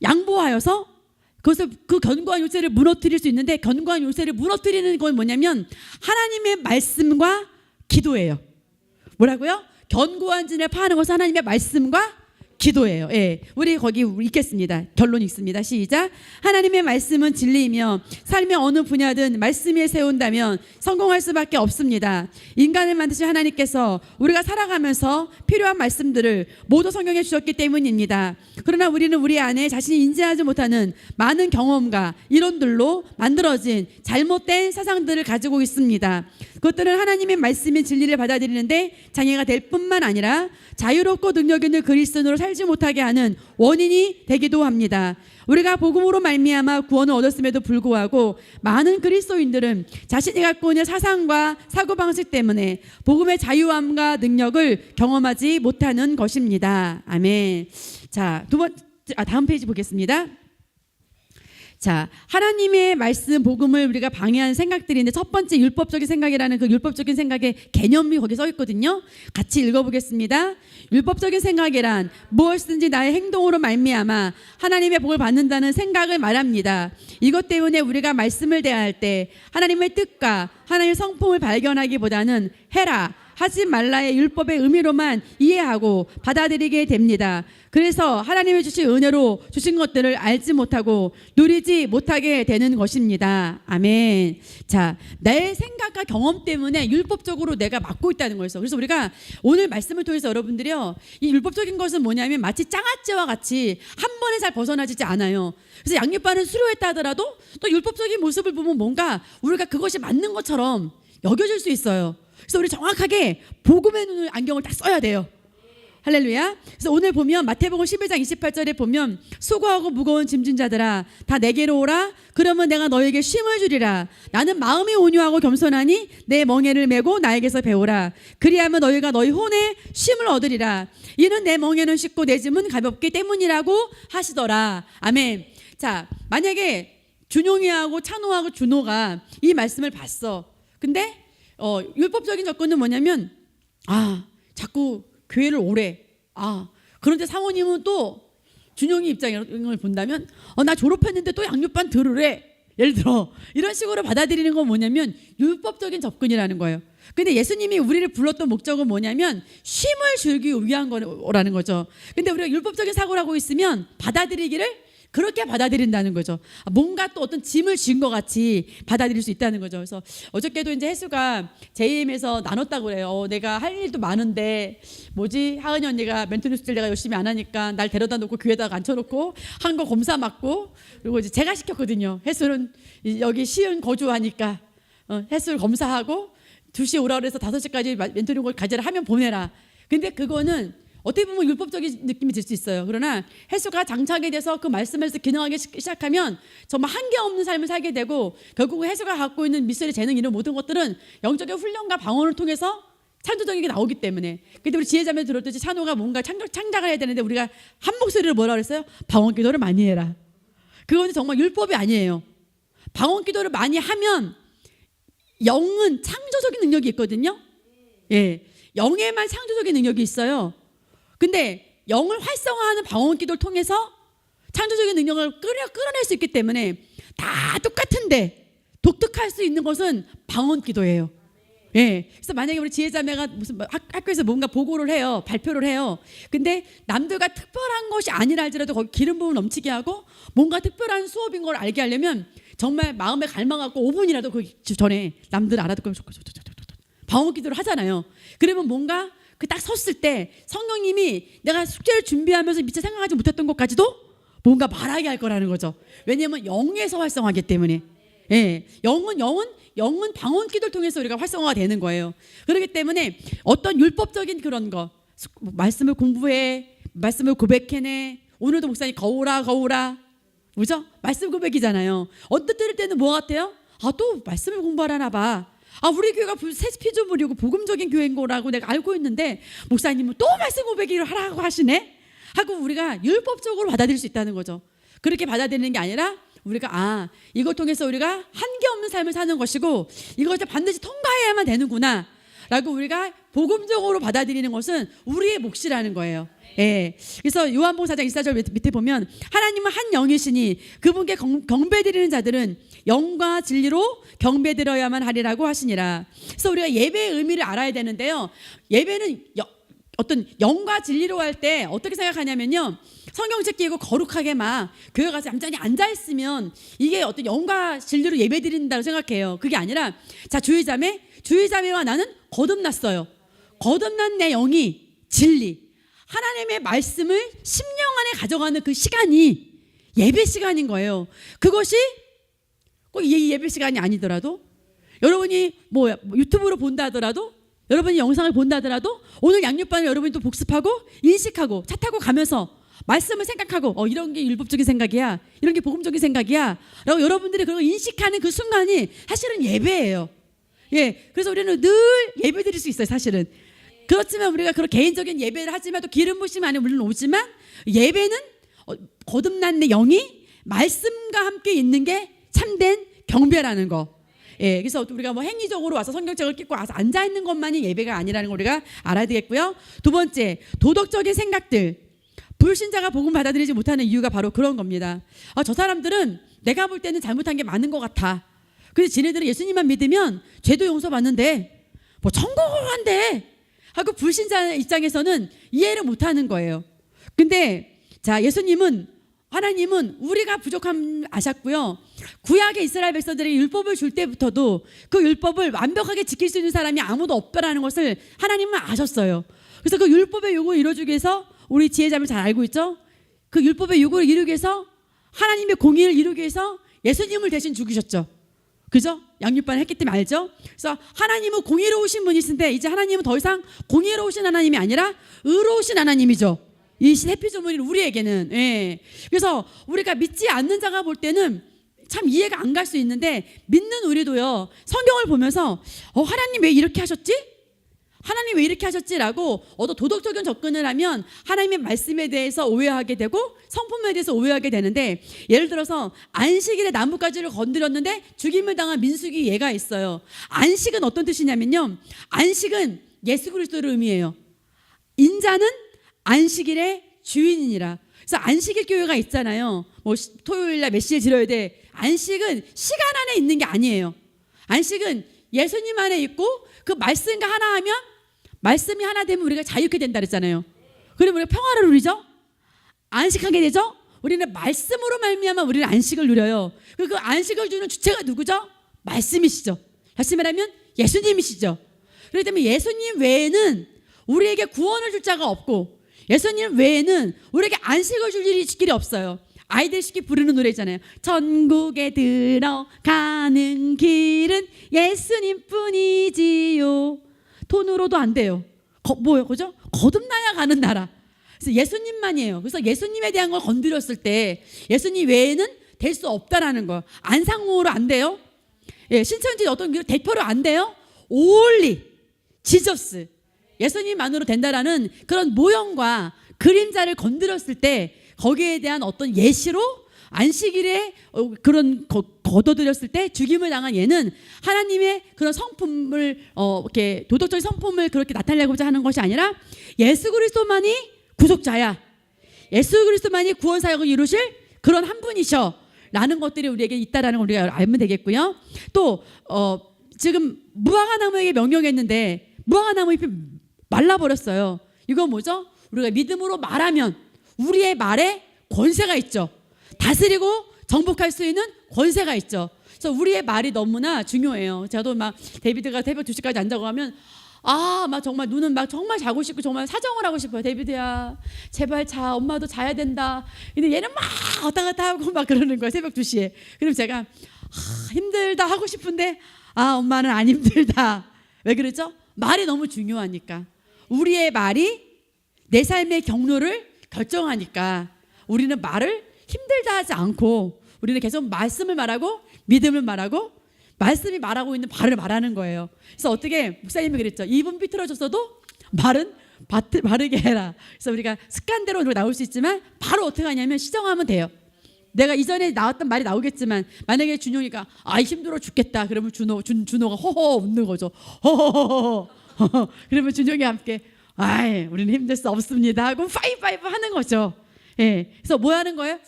양보하여서 그것을, 그 견고한 요새를 무너뜨릴 수 있는데, 견고한 요새를 무너뜨리는 건 뭐냐면 하나님의 말씀과 기도예요. 뭐라고요? 견고한 진을 파하는 것은 하나님의 말씀과 기도예요. 예, 우리 거기 읽겠습니다. 결론 읽습니다. 시작. 하나님의 말씀은 진리이며 삶의 어느 분야든 말씀 위에 세운다면 성공할 수밖에 없습니다. 인간을 만드신 하나님께서 우리가 살아가면서 필요한 말씀들을 모두 성경에 주셨기 때문입니다. 그러나 우리는 우리 안에 자신이 인지하지 못하는 많은 경험과 이론들로 만들어진 잘못된 사상들을 가지고 있습니다. 그것들은 하나님의 말씀인 진리를 받아들이는데 장애가 될 뿐만 아니라 자유롭고 능력 있는 그리스도인으로 살지 못하게 하는 원인이 되기도 합니다. 우리가 복음으로 말미암아 구원을 얻었음에도 불구하고 많은 그리스도인들은 자신이 갖고 있는 사상과 사고방식 때문에 복음의 자유함과 능력을 경험하지 못하는 것입니다. 아멘. 자, 다음 페이지 보겠습니다. 자, 하나님의 말씀 복음을 우리가 방해하는 생각들인데, 첫 번째 율법적인 생각이라는 그 율법적인 생각의 개념이 거기 써 있거든요. 같이 읽어보겠습니다. 율법적인 생각이란 무엇이든지 나의 행동으로 말미암아 하나님의 복을 받는다는 생각을 말합니다. 이것 때문에 우리가 말씀을 대할 때 하나님의 뜻과 하나님의 성품을 발견하기보다는 해라, 하지 말라의 율법의 의미로만 이해하고 받아들이게 됩니다. 그래서 하나님이 주신 은혜로 주신 것들을 알지 못하고 누리지 못하게 되는 것입니다. 아멘. 자, 내 생각과 경험 때문에 율법적으로 내가 맡고 있다는 거였어. 그래서 우리가 오늘 말씀을 통해서 여러분들이요, 이 율법적인 것은 뭐냐면 마치 장아찌와 같이 한 번에 잘 벗어나지지 않아요. 그래서 양육반을 수료했다 하더라도 또 율법적인 모습을 보면 뭔가 우리가 그것이 맞는 것처럼 여겨질 수 있어요. 그래서 우리 정확하게 복음의 눈을, 안경을 딱 써야 돼요. 할렐루야. 그래서 오늘 보면 마태복음 11장 28절에 보면 수고하고 무거운 짐진 자들아 다 내게로 오라. 그러면 내가 너에게 쉼을 주리라. 나는 마음이 온유하고 겸손하니 내 멍에를 메고 나에게서 배우라. 그리하면 너희가 너희 혼에 쉼을 얻으리라. 이는 내 멍에는 쉽고 내 짐은 가볍기 때문이라고 하시더라. 아멘. 자, 만약에 준용이하고 찬호하고 준호가 이 말씀을 봤어. 근데 율법적인 접근은 뭐냐면, 자꾸 교회를 오래. 그런데 사모님은 또 준용이 입장을 본다면, 나 졸업했는데 또 양육반 들으래. 예를 들어 이런 식으로 받아들이는 건 뭐냐면 율법적인 접근이라는 거예요. 근데 예수님이 우리를 불렀던 목적은 뭐냐면 쉼을 주기 위한 거라는 거죠. 근데 우리가 율법적인 사고를 하고 있으면 받아들이기를 그렇게 받아들인다는 거죠. 뭔가 또 어떤 짐을 진 것 같이 받아들일 수 있다는 거죠. 그래서 어저께도 이제 혜수가 JM에서 나눴다고 그래요. 내가 할 일도 많은데 하은이 언니가 멘토링 숙제를 내가 열심히 안 하니까 날 데려다 놓고 교회에다가 앉혀놓고 한 거 검사 맡고, 그리고 이제 제가 시켰거든요. 혜수는 여기 시흥 거주하니까 혜수를 검사하고 2시에 오라 그래서 5시까지 멘토링을 가지라 하면 보내라. 근데 그거는 어떻게 보면 율법적인 느낌이 들 수 있어요. 그러나 혜수가 장착이 돼서 그 말씀에서 기능하기 시작하면 정말 한계 없는 삶을 살게 되고, 결국 혜수가 갖고 있는 미술의 재능, 이런 모든 것들은 영적인 훈련과 방언을 통해서 창조적인 게 나오기 때문에. 근데 우리 지혜자매 들었듯이 찬호가 뭔가 창작을 해야 되는데 우리가 한 목소리로 뭐라 그랬어요? 방언 기도를 많이 해라. 그건 정말 율법이 아니에요. 방언 기도를 많이 하면 영은 창조적인 능력이 있거든요. 예, 영에만 창조적인 능력이 있어요. 근데 영을 활성화하는 방언 기도를 통해서 창조적인 능력을 끌어낼 수 있기 때문에 다 똑같은데 독특할 수 있는 것은 방언 기도예요. 예. 그래서 만약에 우리 지혜자매가 무슨 학교에서 뭔가 보고를 해요, 발표를 해요. 근데 남들과 특별한 것이 아니라 할지라도 거기 기름 부음을 넘치게 하고 뭔가 특별한 수업인 걸 알게 하려면 정말 마음에 갈망하고 5분이라도 그 전에 남들 알아듣고 방언 기도를 하잖아요. 그러면 뭔가 그 딱 섰을 때 성령님이 내가 숙제를 준비하면서 미처 생각하지 못했던 것까지도 뭔가 말하게 할 거라는 거죠. 왜냐하면 영에서 활성화하기 때문에. 예, 영은 방언 기도를 통해서 우리가 활성화가 되는 거예요. 그렇기 때문에 어떤 율법적인 그런 거, 말씀을 공부해, 말씀을 고백해내. 오늘도 목사님 거우라 뭐죠? 말씀 고백이잖아요. 어떤 때는 뭐 같아요? 또 말씀을 공부하라나 봐. 우리 교회가 새 피조물이고 복음적인 교회인 거라고 내가 알고 있는데 목사님은 또 말씀 고백을 하라고 하시네. 하고 우리가 율법적으로 받아들일 수 있다는 거죠. 그렇게 받아들이는 게 아니라 우리가 이걸 통해서 우리가 한계 없는 삶을 사는 것이고 이것을 반드시 통과해야만 되는구나 라고 우리가 복음적으로 받아들이는 것은 우리의 몫이라는 거예요. 예. 그래서 요한복음 4장 24절 밑에 보면 하나님은 한 영이시니 그분께 경배드리는 자들은 영과 진리로 경배드려야만 하리라고 하시니라. 그래서 우리가 예배의 의미를 알아야 되는데요. 예배는 어떤 영과 진리로 할 때 어떻게 생각하냐면요. 성경책 끼고 거룩하게 막 교회 가서 얌전히 앉아있으면 이게 어떤 영과 진리로 예배 드린다고 생각해요. 그게 아니라 자 주의자매와 나는 거듭났어요. 거듭난 내 영이 진리 하나님의 말씀을 심령 안에 가져가는 그 시간이 예배 시간인 거예요. 그것이 꼭 이 예배 시간이 아니더라도 여러분이 뭐 유튜브로 본다 하더라도 여러분이 영상을 본다 하더라도 오늘 양육반을 여러분이 또 복습하고 인식하고 차 타고 가면서 말씀을 생각하고 이런 게 율법적인 생각이야 이런 게 복음적인 생각이야 라고 여러분들이 그걸 인식하는 그 순간이 사실은 예배예요. 예, 그래서 우리는 늘 예배 드릴 수 있어요. 사실은 그렇지만 우리가 그런 개인적인 예배를 하지만 또 기름 부심 안에 물론 오지만 예배는 거듭난 내 영이 말씀과 함께 있는 게 참된 경배라는 거. 예, 그래서 우리가 뭐 행위적으로 와서 성경책을 끼고 와서 앉아 있는 것만이 예배가 아니라는 걸 우리가 알아야 되겠고요. 두 번째, 도덕적인 생각들. 불신자가 복음 받아들이지 못하는 이유가 바로 그런 겁니다. 저 사람들은 내가 볼 때는 잘못한 게 많은 것 같아. 그래서 지네들은 예수님만 믿으면 죄도 용서받는데 뭐 천국을 간대 하고 불신자 입장에서는 이해를 못하는 거예요. 근데 자 하나님은 우리가 부족함 아셨고요. 구약의 이스라엘 백성들이 율법을 줄 때부터도 그 율법을 완벽하게 지킬 수 있는 사람이 아무도 없다라는 것을 하나님은 아셨어요. 그래서 그 율법의 요구를 이루어주기 위해서 우리 지혜자매 잘 알고 있죠? 그 율법의 요구를 이루기 위해서 하나님의 공의를 이루기 위해서 예수님을 대신 죽이셨죠. 그죠? 양육반을 했기 때문에 알죠? 그래서 하나님은 공의로우신 분이신데 이제 하나님은 더 이상 공의로우신 하나님이 아니라 의로우신 하나님이죠. 이 해피조문이 우리에게는. 예. 그래서 우리가 믿지 않는 자가 볼 때는 참 이해가 안 갈 수 있는데 믿는 우리도요. 성경을 보면서 하나님 왜 이렇게 하셨지? 하나님 왜 이렇게 하셨지라고 도덕적인 접근을 하면 하나님의 말씀에 대해서 오해하게 되고 성품에 대해서 오해하게 되는데 예를 들어서 안식일에 나뭇가지를 건드렸는데 죽임을 당한 민수기 예가 있어요. 안식은 어떤 뜻이냐면요. 안식은 예수 그리스도를 의미해요. 인자는 안식일의 주인이니라. 그래서 안식일 교회가 있잖아요. 뭐 토요일날 몇 시에 지러야 돼. 안식은 시간 안에 있는 게 아니에요. 안식은 예수님 안에 있고 그 말씀과 하나 하면 말씀이 하나 되면 우리가 자유케 된다 그랬잖아요. 그러면 우리가 평화를 누리죠. 안식하게 되죠. 우리는 말씀으로 말미암아 우리는 안식을 누려요. 그 안식을 주는 주체가 누구죠? 말씀이시죠. 다시 말하면 예수님이시죠. 그렇기 때문에 예수님 외에는 우리에게 구원을 줄 자가 없고 예수님 외에는 우리에게 안식을 줄 길이 없어요. 아이들 쉽게 부르는 노래 있잖아요. 천국에 들어가는 길은 예수님뿐이지요. 돈으로도 안 돼요. 뭐예요, 그죠? 거듭나야 가는 나라. 그래서 예수님만이에요. 그래서 예수님에 대한 걸 건드렸을 때 예수님 외에는 될 수 없다라는 거. 안상호로 안 돼요. 예, 신천지 어떤 대표로 안 돼요. 올리 지저스. 예수님만으로 된다라는 그런 모형과 그림자를 건드렸을 때 거기에 대한 어떤 예시로 안식일에 그런 거둬들였을 때 죽임을 당한 얘는 하나님의 그런 성품을 이렇게 도덕적인 성품을 그렇게 나타내고자 하는 것이 아니라 예수 그리스도만이 구속자야. 예수 그리스도만이 구원 사역을 이루실 그런 한 분이셔. 라는 것들이 우리에게 있다라는 걸 우리가 알면 되겠고요. 또 지금 무화과 나무에게 명령했는데 무화과 나무 잎이 말라버렸어요. 이건 뭐죠? 우리가 믿음으로 말하면 우리의 말에 권세가 있죠. 다스리고 정복할 수 있는 권세가 있죠. 그래서 우리의 말이 너무나 중요해요. 저도 막 데이비드가 새벽 2시까지 앉아고 하면 막 정말 눈은 막 정말 자고 싶고 정말 사정을 하고 싶어요. 데이비드야 제발 자, 엄마도 자야 된다. 근데 얘는 막 왔다 갔다 하고 막 그러는 거예요. 새벽 2시에. 그럼 제가 힘들다 하고 싶은데 엄마는 안 힘들다. 왜 그러죠? 말이 너무 중요하니까. 우리의 말이 내 삶의 경로를 결정하니까 우리는 말을 힘들다 하지 않고 우리는 계속 말씀을 말하고 믿음을 말하고 말씀이 말하고 있는 바를 말하는 거예요. 그래서 어떻게 목사님이 그랬죠. 입은 삐뚤어졌어도 말은 바르게 해라. 그래서 우리가 습관대로 나올 수 있지만 바로 어떻게 하냐면 시정하면 돼요. 내가 이전에 나왔던 말이 나오겠지만 만약에 준용이가 힘들어 죽겠다 그러면 준호가 허허 웃는 거죠. 허허허허 그러면 준용이와 함께 우리는 힘들 수 없습니다 하고 파이파이브 하는 거죠. 예, 그래서 뭐 하는 거예요?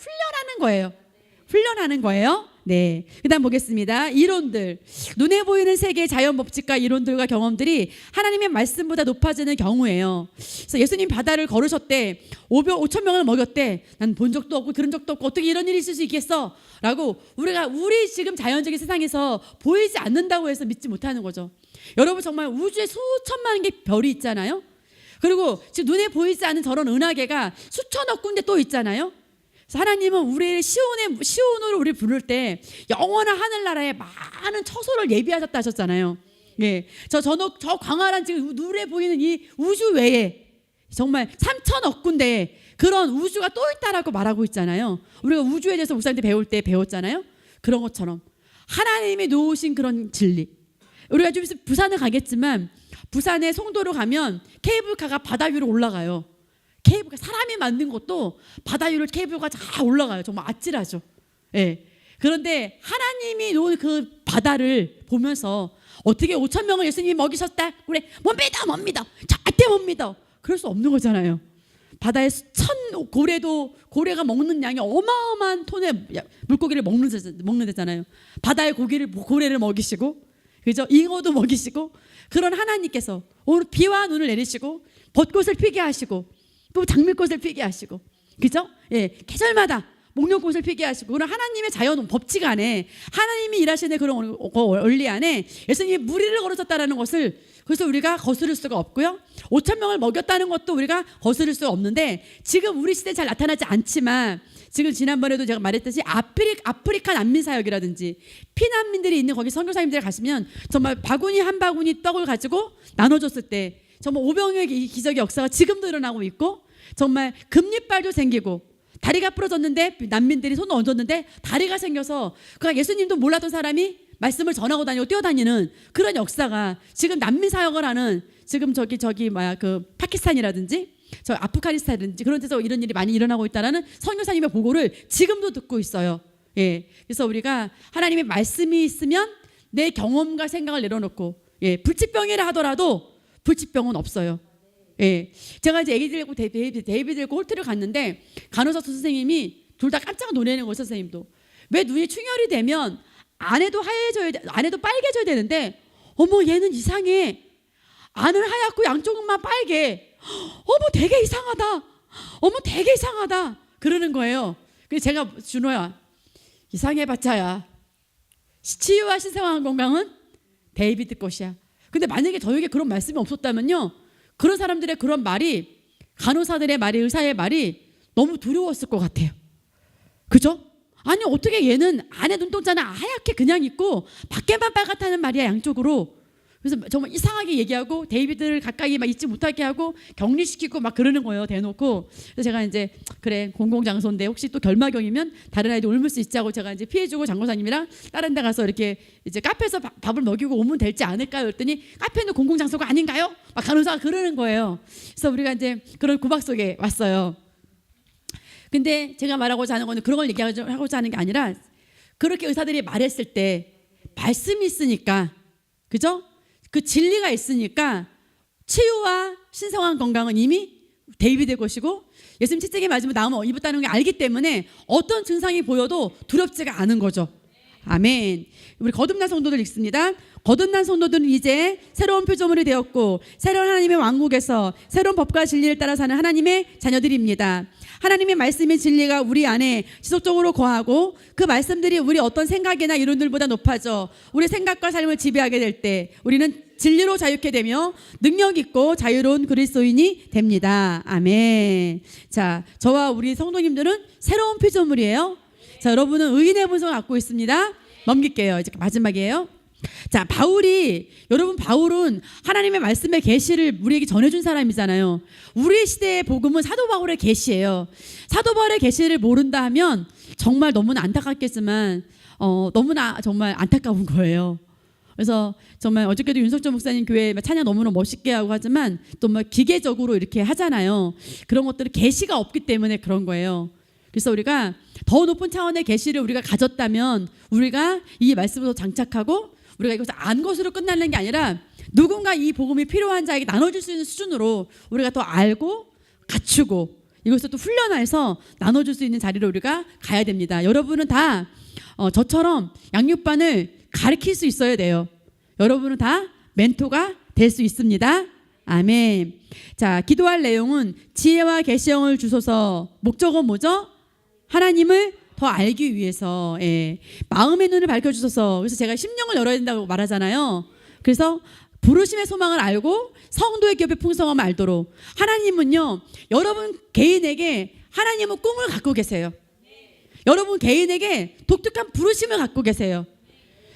훈련하는 거예요. 네, 그다음 보겠습니다. 이론들, 눈에 보이는 세계의 자연 법칙과 이론들과 경험들이 하나님의 말씀보다 높아지는 경우예요. 그래서 예수님 바다를 걸으셨대. 5천 명을 먹였대. 난 본 적도 없고 들은 적도 없고 어떻게 이런 일이 있을 수 있겠어? 라고 우리 지금 자연적인 세상에서 보이지 않는다고 해서 믿지 못하는 거죠. 여러분 정말 우주에 수천만 개 별이 있잖아요. 그리고 지금 눈에 보이지 않는 저런 은하계가 수천억 군데 또 있잖아요. 하나님은 우리를 시온으로 우리 부를 때 영원한 하늘나라에 많은 처소를 예비하셨다 하셨잖아요. 예, 저 광활한 지금 눈에 보이는 이 우주 외에 정말 3천억 군데 그런 우주가 또 있다라고 말하고 있잖아요. 우리가 우주에 대해서 목사님들 배울 때 배웠잖아요. 그런 것처럼 하나님이 놓으신 그런 진리. 우리가 좀 있으면 부산을 가겠지만 부산에 송도로 가면 케이블카가 바다 위로 올라가요. 케이블카 사람이 만든 것도 바다 위로 케이블카가 다 올라가요. 정말 아찔하죠. 예. 그런데 하나님이 놓은 그 바다를 보면서 어떻게 5천 명을 예수님이 먹이셨다? 그래, 못 믿어. 절대 못 믿어. 그럴 수 없는 거잖아요. 바다에 수천 고래가 먹는 양이 어마어마한 톤의 물고기를 먹는 데잖아요. 바다의 고래를 먹이시고, 그죠? 잉어도 먹이시고, 그런 하나님께서 오늘 비와 눈을 내리시고 벚꽃을 피게 하시고 또 장미꽃을 피게 하시고, 그죠? 예, 계절마다 목련꽃을 피게 하시고 그런 하나님의 자연 법칙 안에 하나님이 일하시는 그런 원리 안에 예수님이 무리를 걸으셨다라는 것을 그래서 우리가 거스를 수가 없고요. 5천 명을 먹였다는 것도 우리가 거스를 수가 없는데 지금 우리 시대에 잘 나타나지 않지만 지금 지난번에도 제가 말했듯이 아프리카 난민 사역이라든지 피난민들이 있는 거기 선교사님들 가시면 정말 바구니 한 바구니 떡을 가지고 나눠줬을 때 정말 오병이어의 기적의 역사가 지금도 일어나고 있고 정말 금리빨도 생기고 다리가 부러졌는데 난민들이 손을 얹었는데 다리가 생겨서 그냥 예수님도 몰랐던 사람이 말씀을 전하고 다니고 뛰어다니는 그런 역사가 지금 난민 사역을 하는 지금 그 파키스탄이라든지 저 아프가니스탄이라든지 그런 데서 이런 일이 많이 일어나고 있다라는 선교사님의 보고를 지금도 듣고 있어요. 예, 그래서 우리가 하나님의 말씀이 있으면 내 경험과 생각을 내려놓고 불치병이라 하더라도 불치병은 없어요. 예, 제가 이제 아기 들고 데이비드 들고 홀트를 갔는데 간호사 선생님이 둘 다 깜짝 놀라는 거예요. 선생님도 왜 눈이 충혈이 되면 안에도 빨개져야 되는데 어머 얘는 이상해. 안은 하얗고 양쪽만 빨개. 어머 되게 이상하다. 그러는 거예요. 그래서 제가 준호야 이상해봤자야. 치유와 신성한 건강은 데이비드 것이야. 근데 만약에 저에게 그런 말씀이 없었다면요. 그런 사람들의 그런 말이 간호사들의 말이 의사의 말이 너무 두려웠을 것 같아요. 그죠? 아니 어떻게 얘는 안에 눈동자는 하얗게 그냥 있고 밖에만 빨갛다는 말이야 양쪽으로. 그래서 정말 이상하게 얘기하고 데이비드를 가까이 막 있지 못하게 하고 격리시키고 막 그러는 거예요 대놓고. 그래서 제가 이제 그래 공공장소인데 혹시 또 결막염이면 다른 아이들 옮을 수 있지 하고 제가 이제 피해주고 장고사님이랑 다른 데 가서 이렇게 이제 카페에서 밥을 먹이고 오면 될지 않을까요? 그랬더니 카페는 공공장소가 아닌가요? 막 간호사가 그러는 거예요. 그래서 우리가 이제 그런 구박 속에 왔어요. 근데 제가 말하고자 하는 거는 그런 걸 얘기하고자 하는 게 아니라 그렇게 의사들이 말했을 때 말씀이 있으니까 그죠? 그 진리가 있으니까 치유와 신성한 건강은 이미 데이비드의 것이고 예수님 채찍에 맞으면 나오면 입었다는 걸 알기 때문에 어떤 증상이 보여도 두렵지가 않은 거죠. 아멘. 우리 거듭난 성도들 읽습니다. 거듭난 성도들은 이제 새로운 표조물이 되었고 새로운 하나님의 왕국에서 새로운 법과 진리를 따라 사는 하나님의 자녀들입니다. 하나님의 말씀의 진리가 우리 안에 지속적으로 거하고 그 말씀들이 우리 어떤 생각이나 이론들보다 높아져 우리 생각과 삶을 지배하게 될 때 우리는 진리로 자유케 되며 능력 있고 자유로운 그리스도인이 됩니다. 아멘. 자, 저와 우리 성도님들은 새로운 피조물이에요. 자, 여러분은 의인의 본성을 갖고 있습니다. 넘길게요. 이제 마지막이에요. 자, 바울은 하나님의 말씀의 계시를 우리에게 전해준 사람이잖아요. 우리 시대의 복음은 사도 바울의 계시예요. 사도 바울의 계시를 모른다 하면 정말 너무나 안타깝겠지만 너무나 정말 안타까운 거예요. 그래서 정말 어저께도 윤석철 목사님 교회 찬양 너무나 멋있게 하고 하지만 또 막 기계적으로 이렇게 하잖아요. 그런 것들은 계시가 없기 때문에 그런 거예요. 그래서 우리가 더 높은 차원의 계시를 우리가 가졌다면 우리가 이 말씀으로 장착하고 우리가 이것을 안 것으로 끝나는 게 아니라 누군가 이 복음이 필요한 자에게 나눠줄 수 있는 수준으로 우리가 더 알고 갖추고 이것을 또 훈련해서 나눠줄 수 있는 자리로 우리가 가야 됩니다. 여러분은 다 저처럼 양육반을 가르칠 수 있어야 돼요. 여러분은 다 멘토가 될 수 있습니다. 아멘. 자, 기도할 내용은 지혜와 계시형을 주소서. 목적은 뭐죠? 하나님을 더 알기 위해서. 예. 마음의 눈을 밝혀주소서. 그래서 제가 심령을 열어야 된다고 말하잖아요. 그래서 부르심의 소망을 알고 성도의 기업의 풍성함을 알도록. 하나님은요, 여러분 개인에게 하나님은 꿈을 갖고 계세요. 여러분 개인에게 독특한 부르심을 갖고 계세요.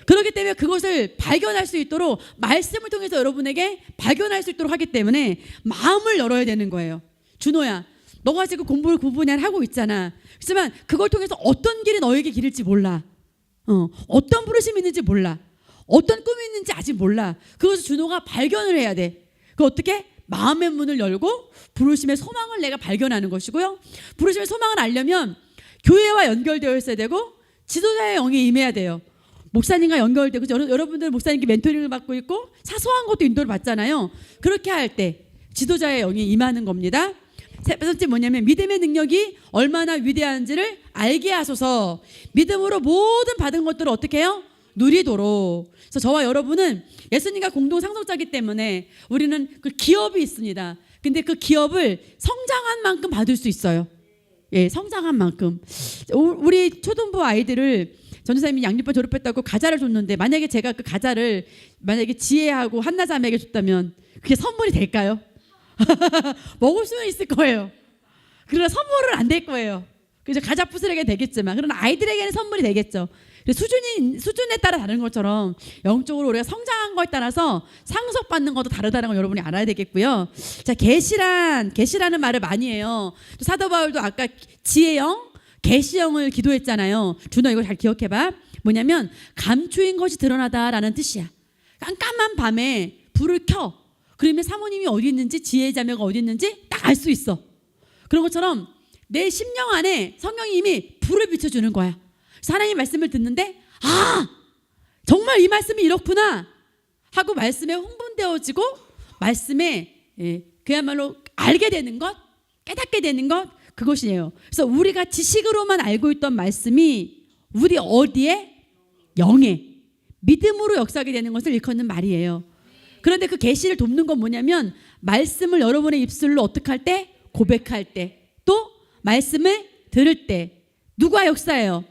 그렇기 때문에 그것을 발견할 수 있도록 말씀을 통해서 여러분에게 발견할 수 있도록 하기 때문에 마음을 열어야 되는 거예요. 준호야, 너가 지금 공부를 9분야 하고 있잖아. 그렇지만 그걸 통해서 어떤 길이 너에게 길일지 몰라. 어떤 부르심이 있는지 몰라. 어떤 꿈이 있는지 아직 몰라. 그것을 준호가 발견을 해야 돼. 그 어떻게? 마음의 문을 열고 부르심의 소망을 내가 발견하는 것이고요. 부르심의 소망을 알려면 교회와 연결되어 있어야 되고 지도자의 영이 임해야 돼요. 목사님과 연결되고 여러분들 목사님께 멘토링을 받고 있고 사소한 것도 인도를 받잖아요. 그렇게 할 때 지도자의 영이 임하는 겁니다. 세 번째 뭐냐면 믿음의 능력이 얼마나 위대한지를 알게 하소서. 믿음으로 모든 받은 것들을 어떻게 해요? 누리도록. 그래서 저와 여러분은 예수님과 공동 상속자이기 때문에 우리는 그 기업이 있습니다. 근데 그 기업을 성장한 만큼 받을 수 있어요. 예, 성장한 만큼. 우리 초등부 아이들을 전도사님이 양육반 졸업했다고 과자를 줬는데 만약에 제가 그 과자를 만약에 지혜하고 한나자매에게 줬다면 그게 선물이 될까요? 먹을 수는 있을 거예요. 그러나 선물은 안 될 거예요. 그래서 과자 부스러기가 되겠지만 그러나 아이들에게는 선물이 되겠죠. 수준에 따라 다른 것처럼 영적으로 우리가 성장한 거에 따라서 상속받는 것도 다르다는 걸 여러분이 알아야 되겠고요. 자, 계시라는 말을 많이 해요. 또 사도 바울도 아까 지혜영, 계시형을 기도했잖아요. 준호 이거 잘 기억해봐. 뭐냐면 감추인 것이 드러나다라는 뜻이야. 깜깜한 밤에 불을 켜. 그러면 사모님이 어디 있는지 지혜의 자매가 어디 있는지 딱 알 수 있어. 그런 것처럼 내 심령 안에 성령이 이미 불을 비춰주는 거야. 그래서 하나님 말씀을 듣는데 정말 이 말씀이 이렇구나 하고 말씀에 흥분되어지고 말씀에 그야말로 알게 되는 것, 깨닫게 되는 것, 그것이에요. 그래서 우리가 지식으로만 알고 있던 말씀이 우리 어디에? 영에 믿음으로 역사하게 되는 것을 일컫는 말이에요. 그런데 그 계시를 돕는 건 뭐냐면 말씀을 여러분의 입술로 어떻게 할 때? 고백할 때, 또 말씀을 들을 때. 누가 역사해요?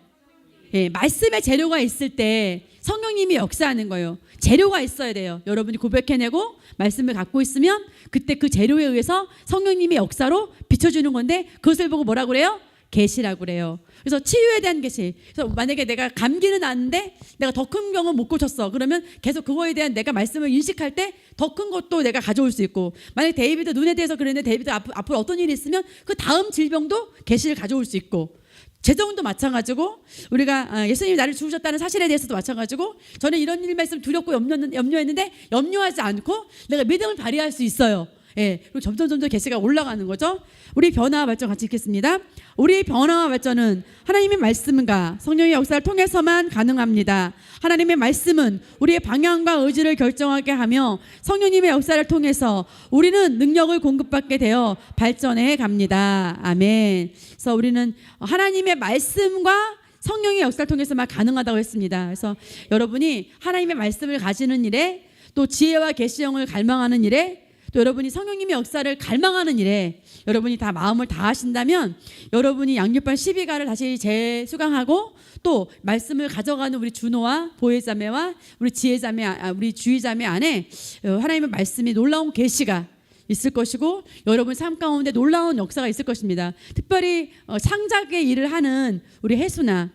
예, 말씀의 재료가 있을 때 성령님이 역사하는 거예요. 재료가 있어야 돼요. 여러분이 고백해내고 말씀을 갖고 있으면 그때 그 재료에 의해서 성령님의 역사로 비춰주는 건데 그것을 보고 뭐라고 그래요? 계시라고 그래요. 그래서 치유에 대한 계시. 그래서 만약에 내가 감기는 나는데 내가 더 큰 병은 못 고쳤어. 그러면 계속 그거에 대한 내가 말씀을 인식할 때 더 큰 것도 내가 가져올 수 있고, 만약에 데이비드 눈에 대해서 그랬는데 데이비드 앞으로 어떤 일이 있으면 그 다음 질병도 계시를 가져올 수 있고, 재정도 마찬가지고, 우리가 예수님이 나를 주셨다는 사실에 대해서도 마찬가지고, 저는 이런 일 말씀 두렵고 염려했는데 염려하지 않고 내가 믿음을 발휘할 수 있어요. 예, 그리고 점점 계시가 올라가는 거죠. 우리 변화와 발전 같이 읽겠습니다. 우리의 변화와 발전은 하나님의 말씀과 성령의 역사를 통해서만 가능합니다. 하나님의 말씀은 우리의 방향과 의지를 결정하게 하며 성령님의 역사를 통해서 우리는 능력을 공급받게 되어 발전해 갑니다. 아멘. 그래서 우리는 하나님의 말씀과 성령의 역사를 통해서만 가능하다고 했습니다. 그래서 여러분이 하나님의 말씀을 가지는 일에, 또 지혜와 계시형을 갈망하는 일에, 또 여러분이 성령님의 역사를 갈망하는 일에 여러분이 다 마음을 다하신다면 여러분이 양육반 12가를 다시 재수강하고 또 말씀을 가져가는 우리 준호와 보혜자매와 우리 지혜자매, 우리 주의자매 안에 하나님의 말씀이 놀라운 계시가 있을 것이고 여러분 삶 가운데 놀라운 역사가 있을 것입니다. 특별히 창작의 일을 하는 우리 혜수나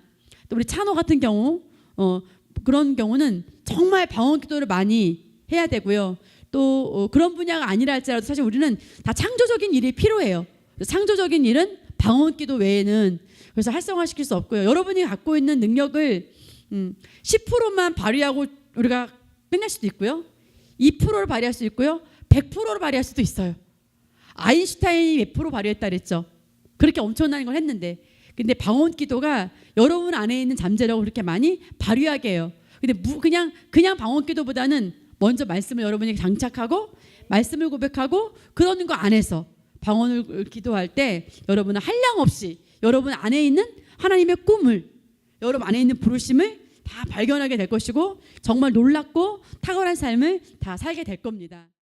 또 우리 찬호 같은 경우, 그런 경우는 정말 방언 기도를 많이 해야 되고요. 또 그런 분야가 아니라 할지라도 사실 우리는 다 창조적인 일이 필요해요. 창조적인 일은 방언기도 외에는 그래서 활성화시킬 수 없고요. 여러분이 갖고 있는 능력을 10%만 발휘하고 우리가 끝낼 수도 있고요. 2%를 발휘할 수 있고요. 100%를 발휘할 수도 있어요. 아인슈타인이 몇 프로 발휘했다 그랬죠. 그렇게 엄청난 걸 했는데, 근데 방언 기도가 여러분 안에 있는 잠재력을 그렇게 많이 발휘하게 해요. 근데 그냥 방언 기도보다는 먼저 말씀을 여러분에게 장착하고 말씀을 고백하고 그러는 거 안에서 방언을 기도할 때 여러분은 한량없이 여러분 안에 있는 하나님의 꿈을, 여러분 안에 있는 부르심을 다 발견하게 될 것이고 정말 놀랍고 탁월한 삶을 다 살게 될 겁니다.